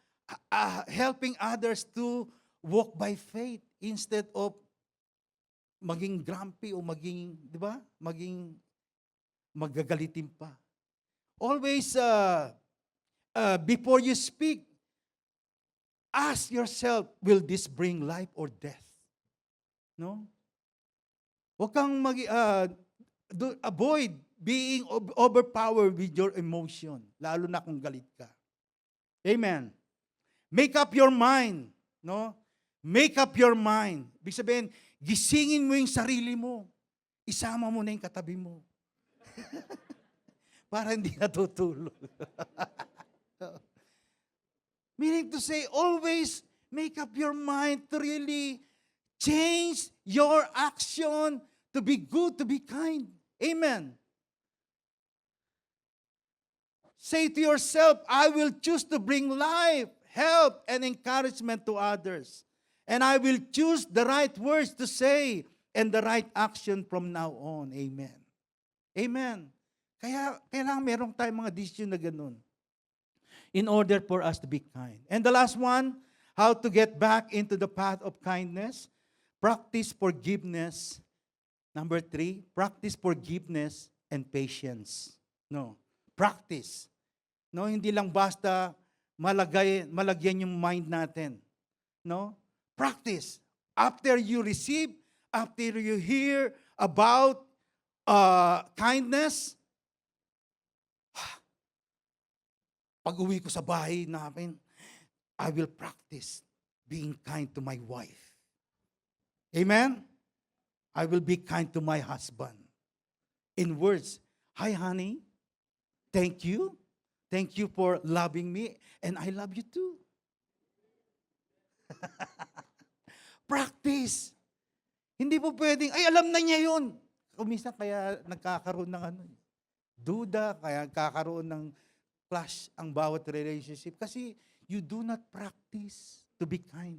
helping others to walk by faith instead of maging grumpy o maging, di ba? Maging magagalitin pa. Always, before you speak, ask yourself, will this bring life or death? No? Huwag kang avoid being overpowered with your emotion, lalo na kung galit ka. Amen. Make up your mind, no? Make up your mind. Ibig sabihin, gisingin mo yung sarili mo. Isama mo na yung katabi mo. Para hindi natutulog. Meaning to say, always make up your mind to really change your action to be good, to be kind. Amen. Say to yourself, I will choose to bring life, help, and encouragement to others. And I will choose the right words to say and the right action from now on. Amen. Amen. Kaya kailangan merong tayong mga decision na ganun in order for us to be kind. And the last one, how to get back into the path of kindness. Practice forgiveness. Number 3, practice forgiveness and patience. No, practice. No, hindi lang basta malagyan yung mind natin. No? Practice. After you receive, after you hear about kindness, pag-uwi ko sa bahay namin, I will practice being kind to my wife. Amen? I will be kind to my husband. In words, hi honey, thank you. Thank you for loving me, and I love you too. Practice. Hindi po pwedeng, ay alam na niya yun. Minsan kaya nagkakaroon ng duda, kaya nagkakaroon ng clash ang bawat relationship. Kasi you do not practice to be kind.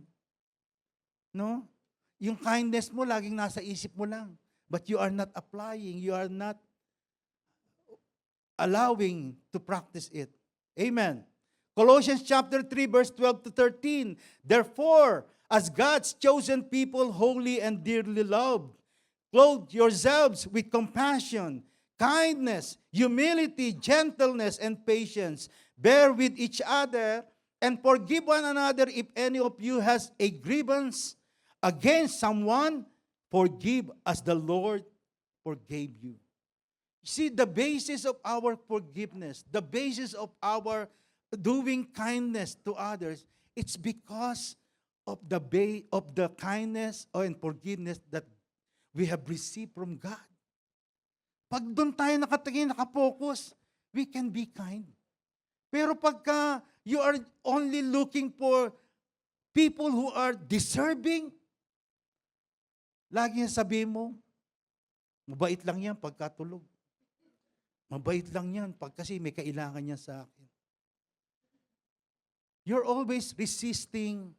No? Yung kindness mo, laging nasa isip mo lang. But you are not applying, you are not allowing to practice it. Amen. Colossians chapter 3, verse 12 to 13. Therefore, as God's chosen people, holy and dearly loved, clothe yourselves with compassion, kindness, humility, gentleness, and patience. Bear with each other and forgive one another if any of you has a grievance against someone. Forgive as the Lord forgave you. See, the basis of our forgiveness, the basis of our doing kindness to others, it's because of the kindness and forgiveness that we have received from God. Pag doon tayo nakatingin, nakapokus, we can be kind. Pero pagka you are only looking for people who are deserving, lagi sabihin mo, mabait lang yan pagkatulog. Mabait lang yan pag kasi may kailangan niya sa akin. You're always resisting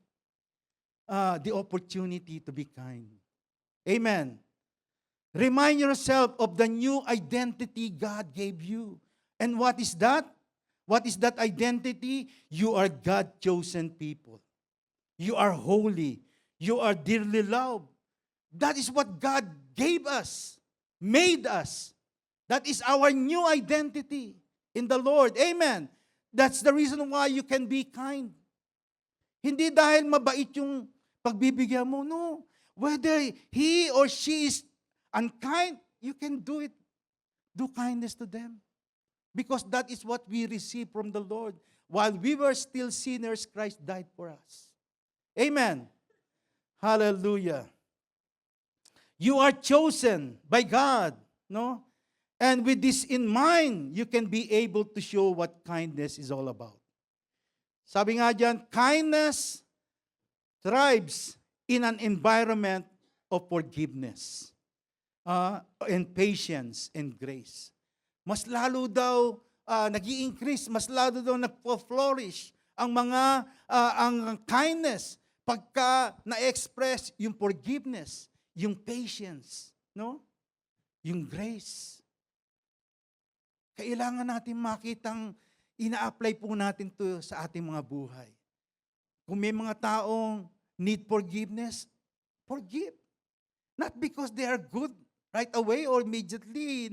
the opportunity to be kind. Amen. Remind yourself of the new identity God gave you. And what is that? What is that identity? You are God-chosen people. You are holy. You are dearly loved. That is what God gave us, made us. That is our new identity in the Lord. Amen. That's the reason why you can be kind. Hindi dahil mabait yung pagbibigyan mo. No. Whether he or she is unkind, you can do it. Do kindness to them. Because that is what we receive from the Lord. While we were still sinners, Christ died for us. Amen. Hallelujah. You are chosen by God. No? And with this in mind, you can be able to show what kindness is all about. Sabi nga dyan, kindness thrives in an environment of forgiveness and patience and grace. Mas lalo daw nag-i-increase, mas lalo daw nagpo-flourish ang mga ang kindness pagka na-express yung forgiveness, yung patience, no? Yung grace. Kailangan natin makitang ina-apply po natin to sa ating mga buhay. Kung may mga taong need forgiveness, forgive. Not because they are good right away or immediately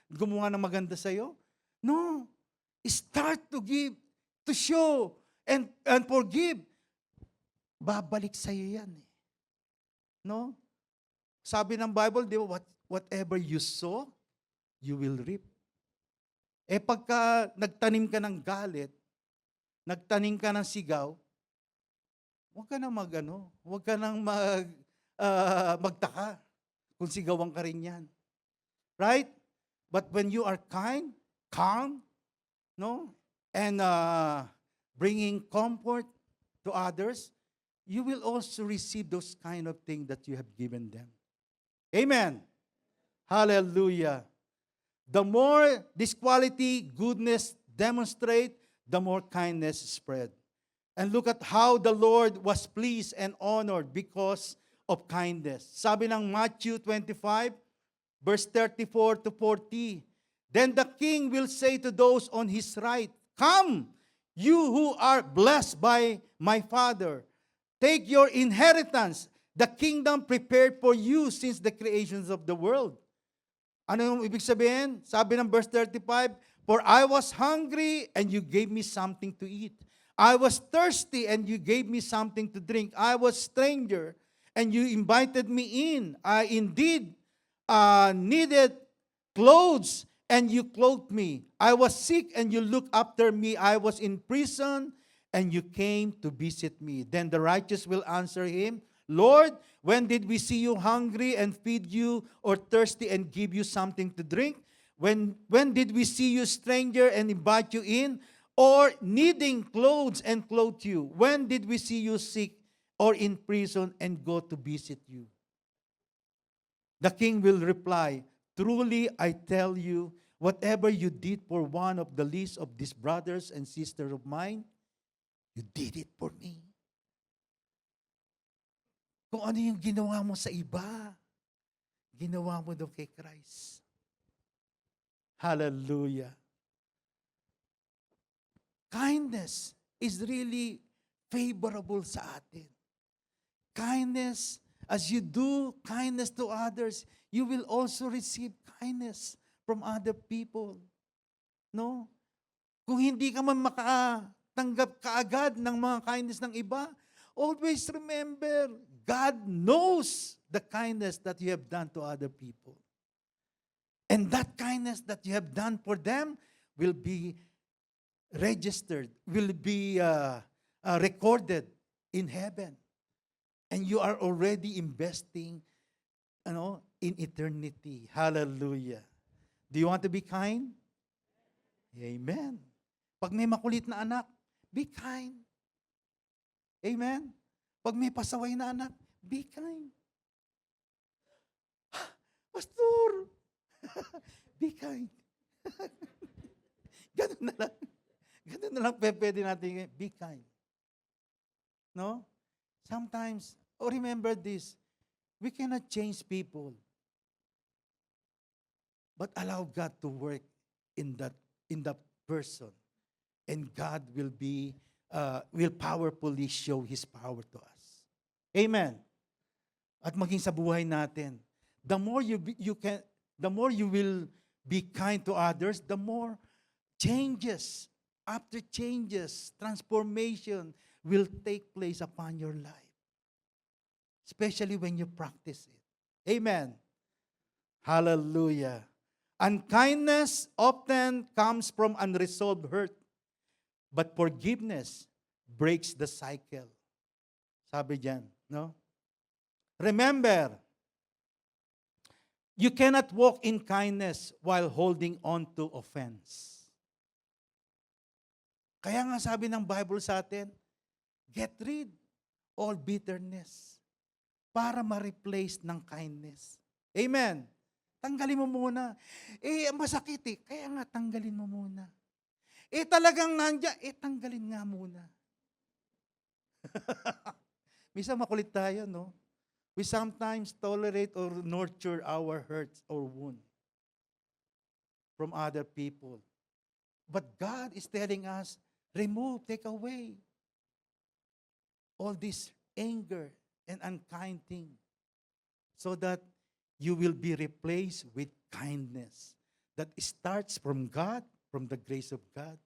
gumawa ng maganda sa'yo. No. Start to give, to show, and forgive. Babalik sa'yo yan. No? Sabi ng Bible, di ba, whatever you sow, you will reap. Pagka nagtanim ka ng galit, nagtanim ka ng sigaw, huwag ka nang huwag ka nang magtaka kung sigawan ka rin yan. Right? But when you are kind, calm, no? And bringing comfort to others, you will also receive those kind of things that you have given them. Amen. Hallelujah. The more this quality, goodness demonstrate, the more kindness spread. And look at how the Lord was pleased and honored because of kindness. Sabi ng Matthew 25, verse 34 to 40, Then the king will say to those on his right, "Come, you who are blessed by my Father. Take your inheritance, the kingdom prepared for you since the creations of the world." Ano yung ibig sabihin? Sabi ng verse 35, "For I was hungry and you gave me something to eat. I was thirsty and you gave me something to drink. I was stranger and you invited me in. I indeed needed clothes and you clothed me. I was sick and you looked after me. I was in prison and you came to visit me." Then the righteous will answer him, "Lord, when did we see you hungry and feed you, or thirsty and give you something to drink? When did we see you stranger and invite you in, or needing clothes and clothe you? When did we see you sick or in prison and go to visit you?" The king will reply, "Truly I tell you, whatever you did for one of the least of these brothers and sisters of mine, you did it for me." Kung ano yung ginawa mo sa iba, ginawa mo doon kay Christ. Hallelujah. Kindness is really favorable sa atin. Kindness, as you do kindness to others, you will also receive kindness from other people. No? Kung hindi ka man makatanggap kaagad ng mga kindness ng iba, always remember, God knows the kindness that you have done to other people. And that kindness that you have done for them will be registered, will be recorded in heaven. And you are already investing in eternity. Hallelujah. Do you want to be kind? Amen. Pag may makulit na anak, be kind. Amen. Pag may pasaway na anak, be kind. Pastor, be kind. Ganun na lang. Ganun na lang pwede natin, be kind. No? Sometimes, remember this, we cannot change people. But allow God to work in that person. And God will powerfully show His power to us. Amen. At maging sa buhay natin, the more you will be kind to others, the more changes, after changes, transformation will take place upon your life. Especially when you practice it. Amen. Hallelujah. Unkindness often comes from unresolved hurt, but forgiveness breaks the cycle. Sabi diyan, no? Remember, you cannot walk in kindness while holding on to offense. Kaya nga sabi ng Bible sa atin, get rid all bitterness para ma-replace ng kindness. Amen. Tanggalin mo muna. Masakit eh. Kaya nga, tanggalin mo muna. Talagang nandiyan. Tanggalin nga muna. Minsan makulit tayo, no? We sometimes tolerate or nurture our hurts or wound from other people. But God is telling us, remove, take away all this anger and unkind thing so that you will be replaced with kindness that starts from God, from the grace of God,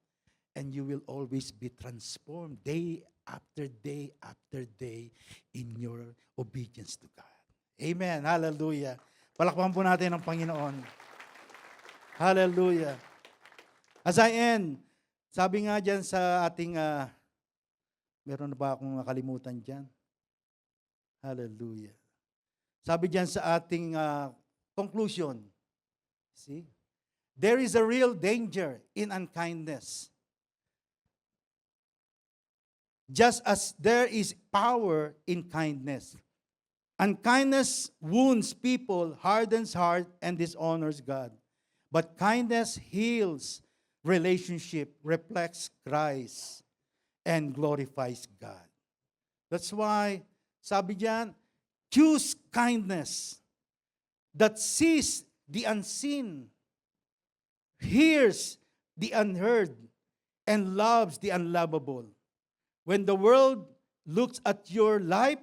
and you will always be transformed day after day after day in your obedience to God. Amen. Hallelujah. Palakpakan po natin ang Panginoon. Hallelujah. As I end, sabi nga dyan sa ating, meron na ba akong nakalimutan dyan? Hallelujah. Sabi diyan sa ating conclusion, see, there is a real danger in unkindness. Just as there is power in kindness. Unkindness wounds people, hardens heart, and dishonors God. But kindness heals relationship, reflects Christ, and glorifies God. That's why, sabi diyan, choose kindness that sees the unseen, hears the unheard, and loves the unlovable. When the world looks at your life,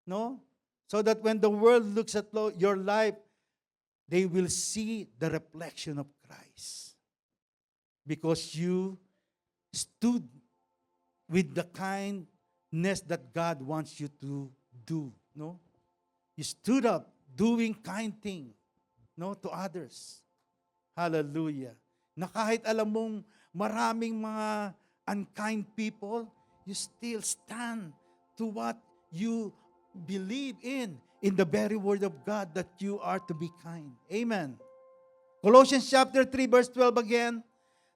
no? So that when the world looks at your life, they will see the reflection of Christ. Because you stood with the kindness that God wants you to do, no? You stood up doing kind thing, no, to others. Hallelujah. Na kahit alam mong maraming mga unkind people, you still stand to what you believe in the very word of God, that you are to be kind. Amen. Colossians chapter 3 verse 12 again.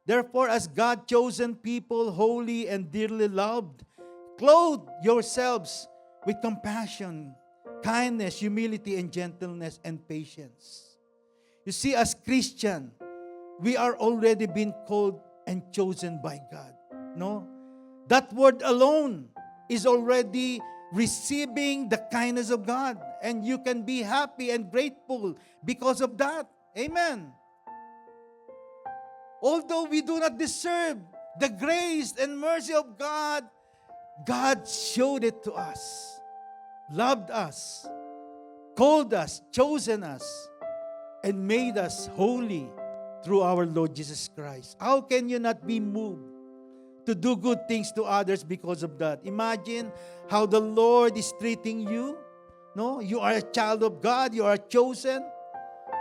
Therefore, as God chosen people, holy and dearly loved, clothe yourselves with compassion, kindness, humility, and gentleness, and patience. You see, as Christian, we are already been called and chosen by God. No? That word alone is already receiving the kindness of God. And you can be happy and grateful because of that. Amen. Although we do not deserve the grace and mercy of God, God showed it to us, loved us, called us, chosen us, and made us holy through our Lord Jesus Christ. How can you not be moved to do good things to others because of that? Imagine how the Lord is treating you. No, you are a child of God, you are chosen.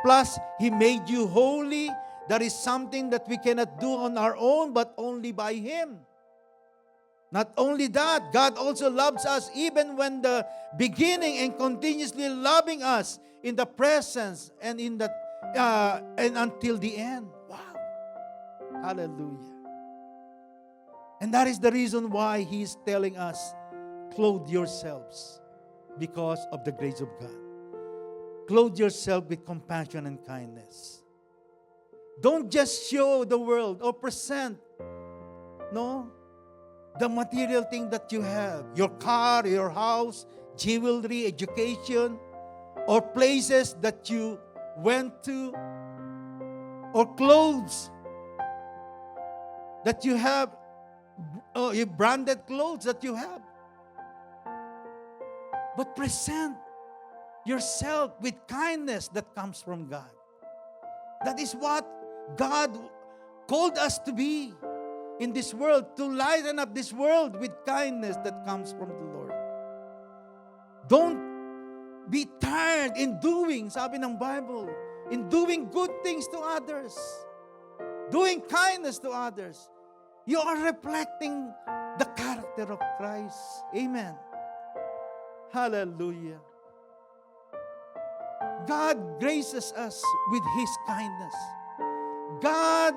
Plus, He made you holy. That is something that we cannot do on our own, but only by Him. Not only that, God also loves us even when the beginning, and continuously loving us in the presence and in the and until the end. Wow. Hallelujah. And that is the reason why He is telling us, clothe yourselves because of the grace of God. Clothe yourself with compassion and kindness. Don't just show the world or present, no, the material thing that you have. Your car, your house, jewelry, education, or places that you went to, or clothes that you have, your branded clothes that you have. But present yourself with kindness that comes from God. That is what God called us to be in this world, to lighten up this world with kindness that comes from the Lord. Don't be tired in doing, sabi ng Bible, in doing good things to others, doing kindness to others. You are reflecting the character of Christ. Amen. Hallelujah. God graces us with His kindness. God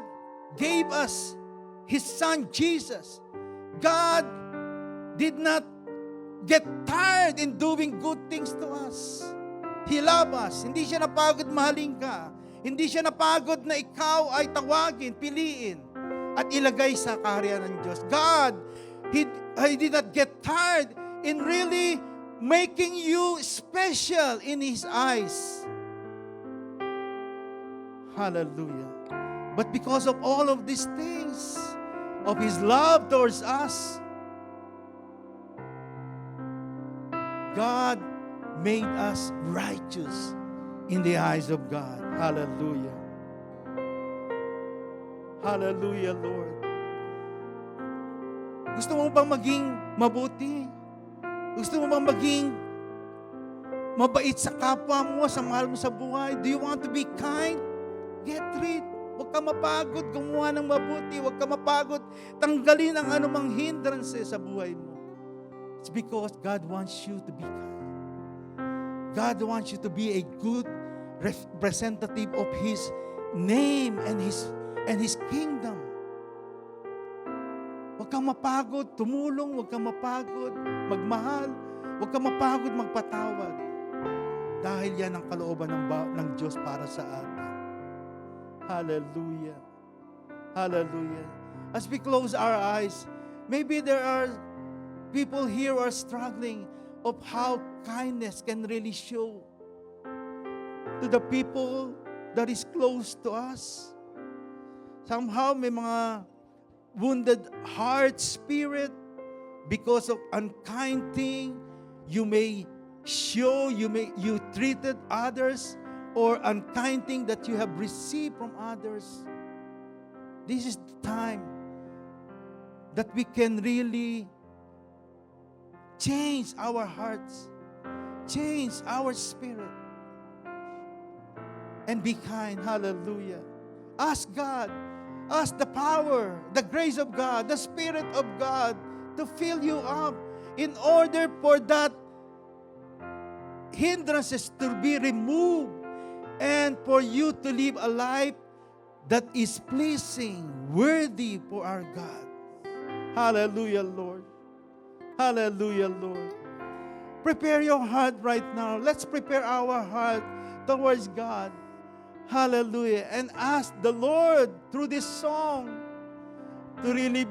gave us His Son, Jesus. God did not get tired in doing good things to us. He loved us. Hindi siya napagod mahalin ka. Hindi siya napagod na ikaw ay tawagin, piliin, at ilagay sa kaharian ng Diyos. God, He did not get tired in really making you special in His eyes. Hallelujah. But because of all of these things, of His love towards us, God made us righteous in the eyes of God. Hallelujah. Hallelujah, Lord. Gusto mo bang maging mabuti? Gusto mo bang maging mabait sa kapwa mo, sa mahal mo sa buhay? Do you want to be kind? Get rid. Huwag ka mapagod gumawa ng mabuti. Huwag ka mapagod tanggalin ang anumang hindrances sa buhay mo. It's because God wants you to be kind. God wants you to be a good representative of His name and His kingdom. Huwag kang mapagod tumulong. Huwag kang mapagod magmahal. Huwag kang mapagod magpatawad. Dahil yan ang kalooban ng Diyos para sa atin. Hallelujah. Hallelujah. As we close our eyes, maybe there are people here who are struggling of how kindness can really show to the people that is close to us. Somehow may mga wounded heart, spirit, because of unkind thing, you may show, you treated others, or unkind thing that you have received from others. This is the time that we can really change our hearts, change our spirit, and be kind. Hallelujah. Ask God, ask the power, the grace of God, the Spirit of God to fill you up in order for that hindrances to be removed and for you to live a life that is pleasing, worthy for our God. Hallelujah, Lord. Hallelujah, Lord. Prepare your heart right now. Let's prepare our heart towards God. Hallelujah. And ask the Lord through this song to really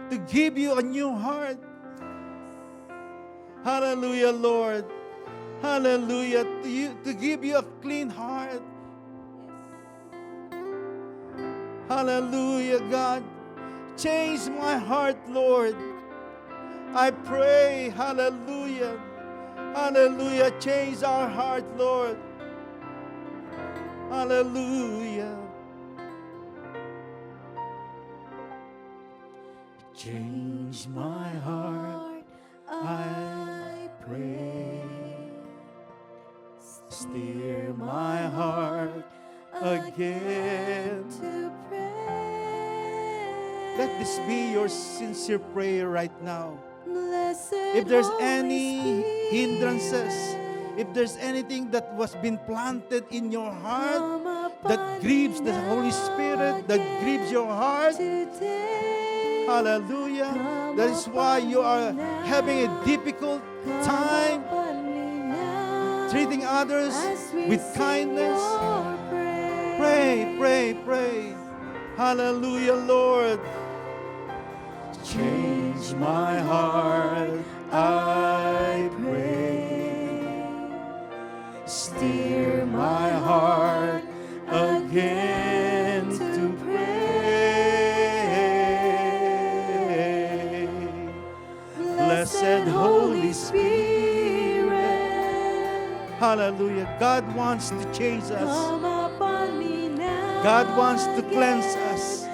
to give you a new heart. Hallelujah, Lord. Hallelujah. To give you a clean heart. Hallelujah, God. Change my heart, Lord. I pray, hallelujah. Hallelujah. Change our heart, Lord. Hallelujah. Change my heart, I pray. Steer my heart again to pray. Let this be your sincere prayer right now. If there's any hindrances, if there's anything that was been planted in your heart that grieves the Holy Spirit, that grieves your heart, hallelujah, that is why you are having a difficult time treating others with kindness. Pray, pray, pray. Hallelujah, Lord. Change my heart, I pray. Steer my heart again to pray. Blessed Holy Spirit. Hallelujah. God wants to change us. God wants to cleanse us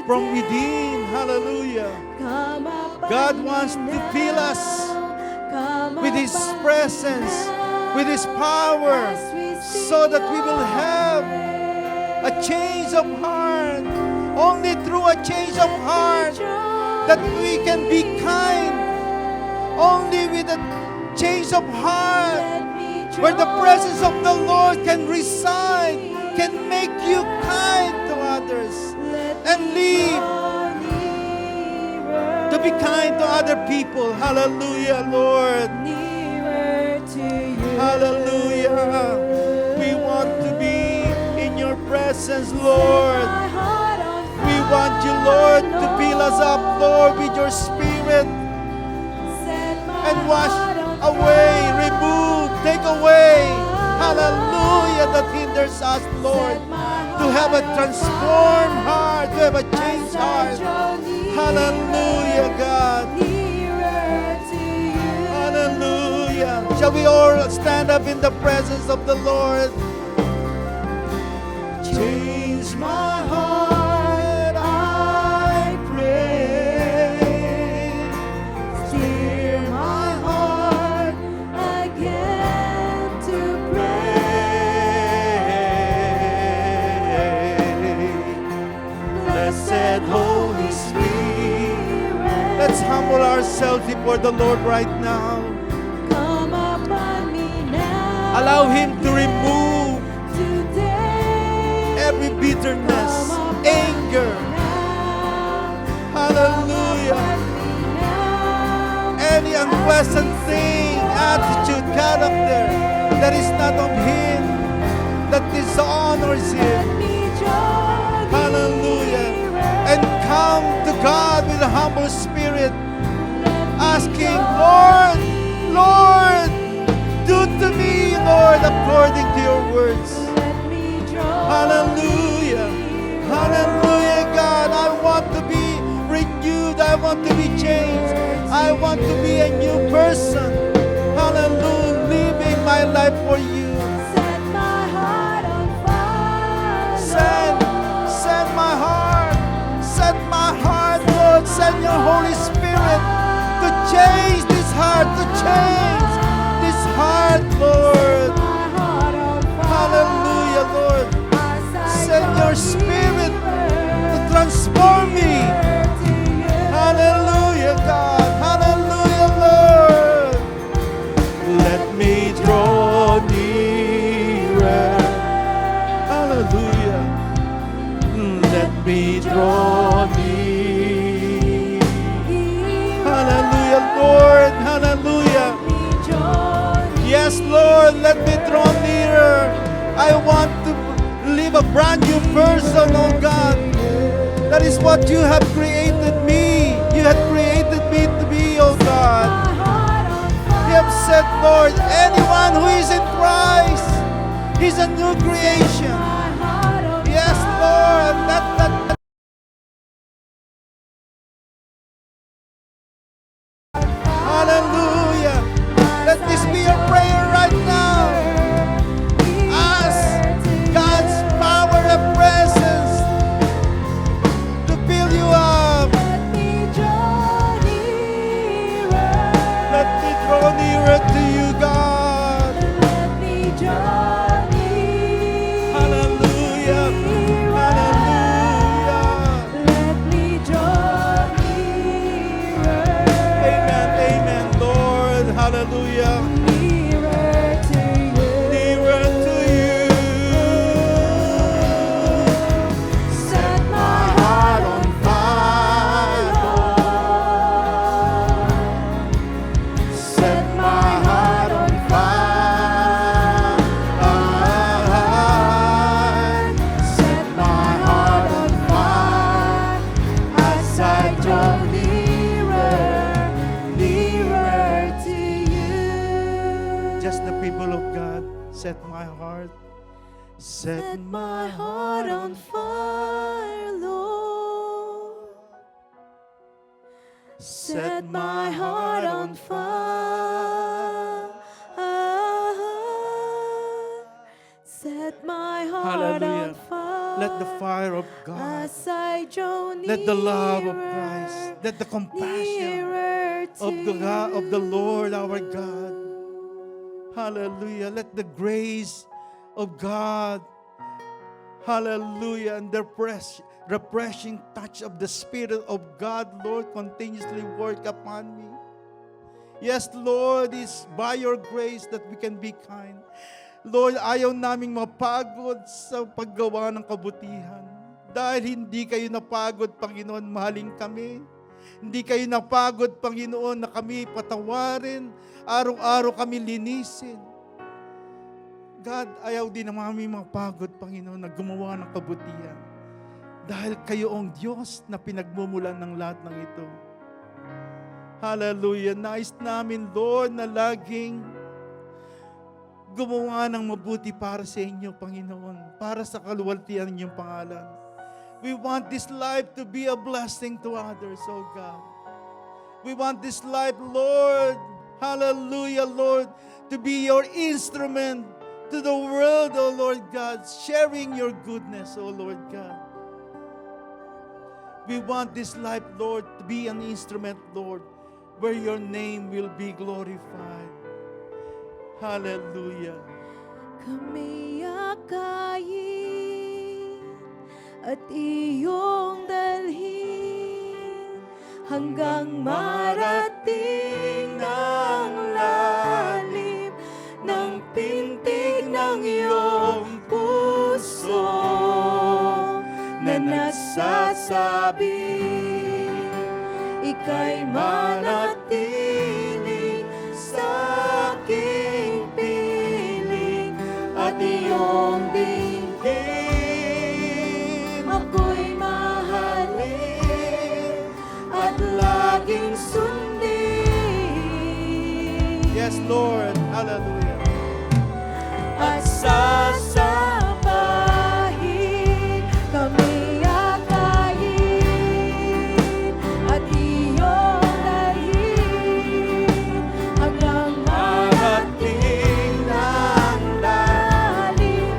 from within. Hallelujah. God wants to fill us with His presence, with His power, so that we will have a change of heart. Only through a change of heart that we can be kind. Only with a change of heart where the presence of the Lord can reside, can make you kind to others and live to be kind to other people. Hallelujah, Lord. Hallelujah. We want to be in your presence, Lord. We want you, Lord, to fill us up, Lord, with your Spirit and wash away, remove, take away, hallelujah, that hinders us, Lord, to have a transformed heart, to have a changed heart. Hallelujah, God. Hallelujah. Shall we all stand up in the presence of the Lord? Change my heart, I pray. Steer my heart again to pray. Blessed Holy Spirit. Let's humble ourselves before the Lord right now. Come upon me now. Allow Him to remove Today. every bitterness, anger. Hallelujah. Any unpleasant thing, attitude, character that is not of Him, that dishonors Him. Hallelujah. And come to God with a humble spirit, asking, Lord, Lord, do to me, Lord, according to your words. Hallelujah. Hallelujah. change this heart, to change this heart, Lord. Hallelujah, Lord. Send your spirit to transform me. Hallelujah, God. Hallelujah, Lord. Let me draw nearer. Hallelujah. Let me draw near. Hallelujah, Lord. Hallelujah. Yes, Lord, let me draw nearer. I want to live a brand new person, oh God. That is what you have created me. You have created me to be, oh God. You have said, Lord, anyone who is in Christ, he's a new creation. Yes, Lord, let hallelujah. Let this be your prayer right now. Ask God's power and presence to fill you up. Let me draw nearer to you, God. Hallelujah. Hallelujah. Amen. Amen, Lord. Hallelujah. Nearer to you. Set my heart on fire, Lord. Set my heart on fire. Set my heart on fire as I draw nearer to you. Just the people of God, set my heart. Set my heart on fire, Lord. Set my heart on fire. Set my heart Hallelujah. on fire. Let the fire of God, As I draw let the love of nearer, Christ, let the compassion nearer of to the God, of the you. Lord our God. Hallelujah. Let the grace of God, hallelujah, and the refreshing touch of the Spirit of God, Lord, continuously work upon me. Yes, Lord, it's by your grace that we can be kind. Lord, ayaw naming mapagod sa paggawa ng kabutihan. Dahil hindi kayo napagod, Panginoon, mahalin kami. Hindi kayo napagod, Panginoon, na kami patawarin. Araw-araw kami linisin. God, ayaw din na kami mapagod, Panginoon, na gumawa ng kabutihan. Dahil kayo ang Diyos na pinagmumulan ng lahat ng ito. Hallelujah. Nais namin, Lord, na laging gumawa ng mabuti para sa inyo, Panginoon, para sa kaluwalhatian ng inyong pangalan. We want this life to be a blessing to others, oh God. We want this life, Lord, hallelujah, Lord, to be your instrument to the world, oh Lord God, sharing your goodness, oh Lord God. We want this life, Lord, to be an instrument, Lord, where your name will be glorified. Hallelujah. Kami akayin at iyong dalhin hanggang marating ng lalim ng pintig ng iyong puso na nagsasabi ika'y manatili sa aking piling at iyong dinggin. Ako'y mahalin at laging sundin. Yes, Lord. Hallelujah. At sasabahin kami akayin at iyong dalhin hanggang marating ng lalim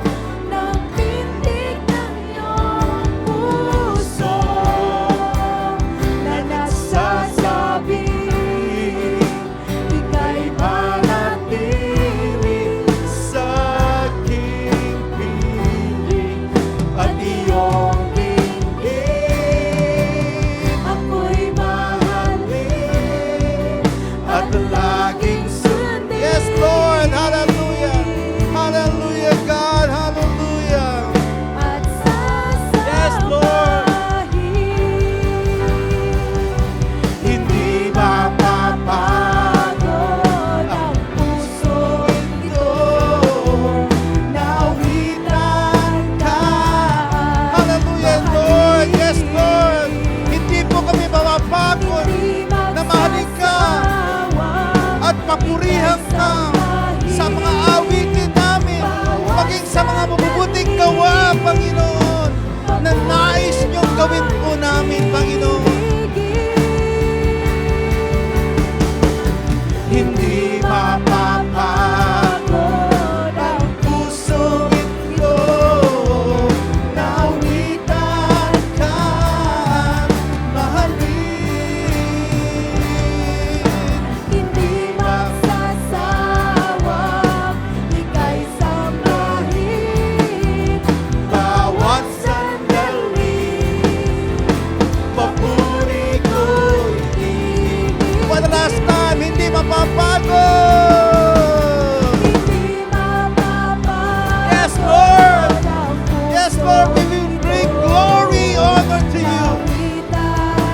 Lord, we will bring glory, honor to you.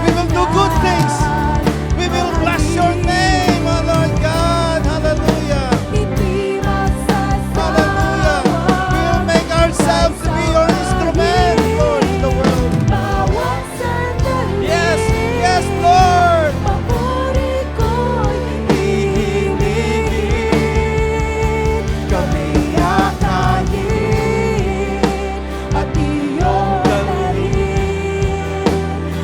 We will do good things. We will bless your name, O Lord God. Hallelujah. Hallelujah. We will make ourselves to be your instrument, Lord, in the world. Yes, yes, Lord. Kami akayin at iyong dalhin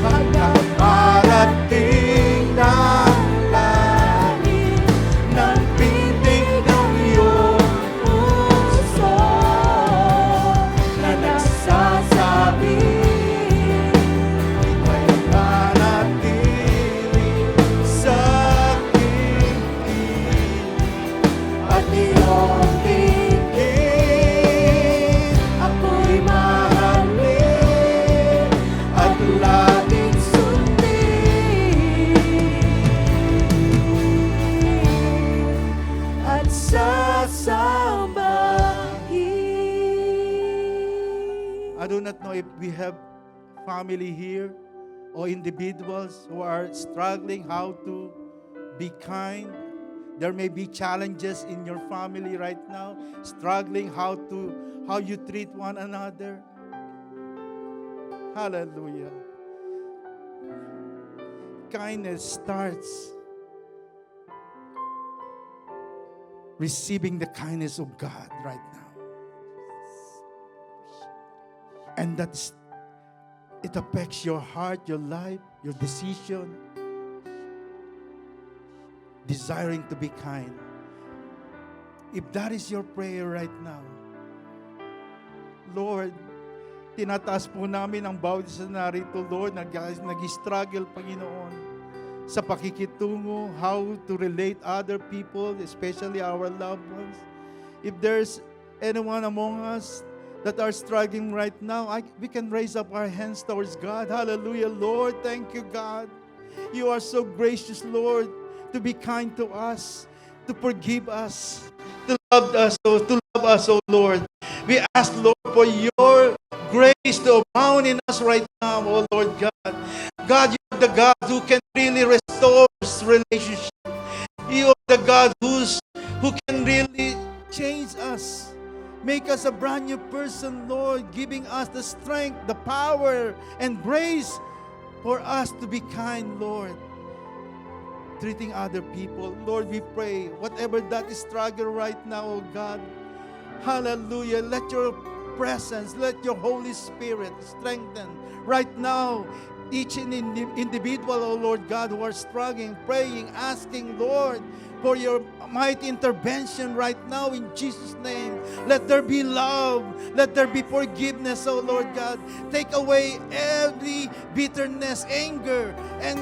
hanggang marating ng langit ng pintig ng iyong puso na nagsasabi ika'y manatili sa aking piling at iyong tingin ako'y mahalin at laging sundin At sasambahin. I do not know if we have family here or individuals who are struggling how to be kind. There may be challenges in your family right now, struggling how you treat one another. Hallelujah. Kindness starts receiving the kindness of God right now. And it affects your heart, your life, your decision. Desiring to be kind. If that is your prayer right now, Lord, tinataas po namin ang bawat isa narito, Lord, nag-struggle, Panginoon, sa pakikitungo, how to relate other people, especially our loved ones. If there's anyone among us that are struggling right now, we can raise up our hands towards God. Hallelujah, Lord. Thank you, God. You are so gracious, Lord, to be kind to us, to forgive us, to love us, oh Lord. We ask, Lord, for your grace to abound in us right now, oh Lord God. God, you are the God who can really restore relationship. You are the God who can really change us, make us a brand new person, Lord, giving us the strength, the power, and grace for us to be kind, Lord. Treating other people. Lord, we pray, whatever that is struggle right now, oh God, hallelujah, let your presence, let your Holy Spirit strengthen right now each individual, oh Lord God, who are struggling, praying, asking, Lord, for your mighty intervention right now in Jesus' name. Let there be love. Let there be forgiveness, oh Lord God. Take away every bitterness, anger, and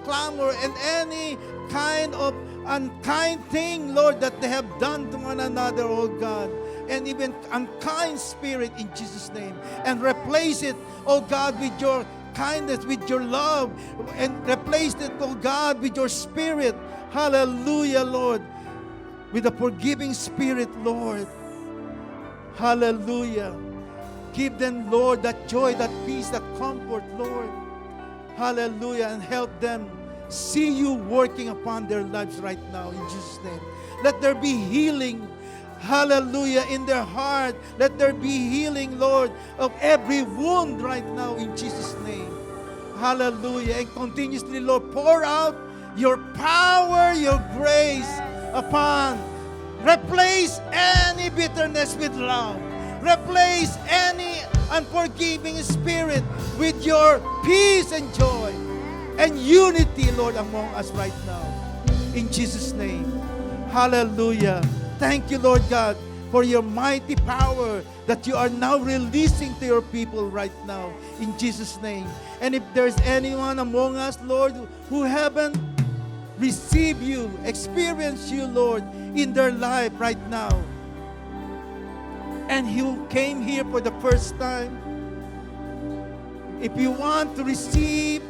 clamor, and any kind of unkind thing, Lord, that they have done to one another, oh God. And even unkind spirit in Jesus' name. And replace it, oh God, with your kindness, with your love. And replace it, oh God, with your spirit. Hallelujah, Lord. With a forgiving spirit, Lord. Hallelujah. Give them, Lord, that joy, that peace, that comfort, Lord. Hallelujah. And help them see you working upon their lives right now in Jesus' name. Let there be healing. Hallelujah, in their heart. Let there be healing, Lord, of every wound right now in Jesus' name. Hallelujah. And continuously, Lord, pour out your power, your grace upon. Replace any bitterness with love. Replace any unforgiving spirit with your peace and joy and unity, Lord, among us right now. In Jesus' name. Hallelujah. Thank you, Lord God, for your mighty power that you are now releasing to your people right now. In Jesus' name. And if there's anyone among us, Lord, who haven't received you, experienced you, Lord, in their life right now, and who came here for the first time, if you want to receive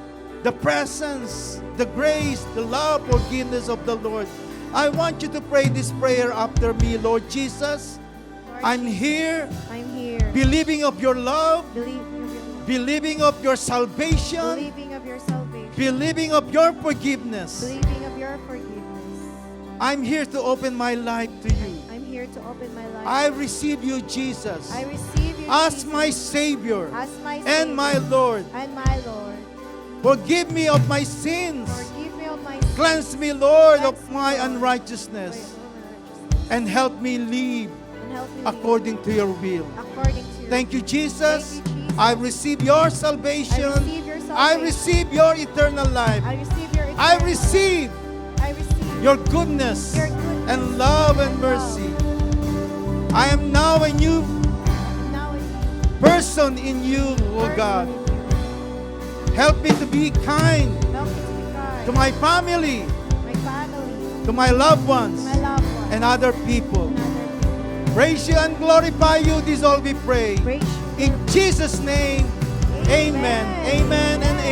the presence, the grace, the love, forgiveness of the Lord, I want you to pray this prayer after me. Lord Jesus, I'm here I'm here. believing of your love, Believing of your love. believing of your salvation, Believing of your salvation. believing of your forgiveness. Believing of your forgiveness. I'm here to open my life to you. I'm here to open my life. I receive you, Jesus, I receive you as Jesus, my Savior as my and Savior my Lord. and my Lord. Forgive me of my sins. Forgive me of my sins. Cleanse me, Lord, of Cleanse me, my Lord, unrighteousness. of my unrighteousness. And help me live And help me live according to your will. according to your Thank you, will. Jesus. Thank you, Jesus. I receive your salvation. I receive your I salvation. receive your eternal life. I receive your I eternal receive life. I receive your goodness your goodness and love and and mercy. I am now a new now in person in you, O God. Help me to be kind help me to be kind to my family, my family, to my loved ones, to my loved ones, and other people. and other people. Praise you and glorify you. This all we pray. Praise you. In Jesus' name, amen. Amen and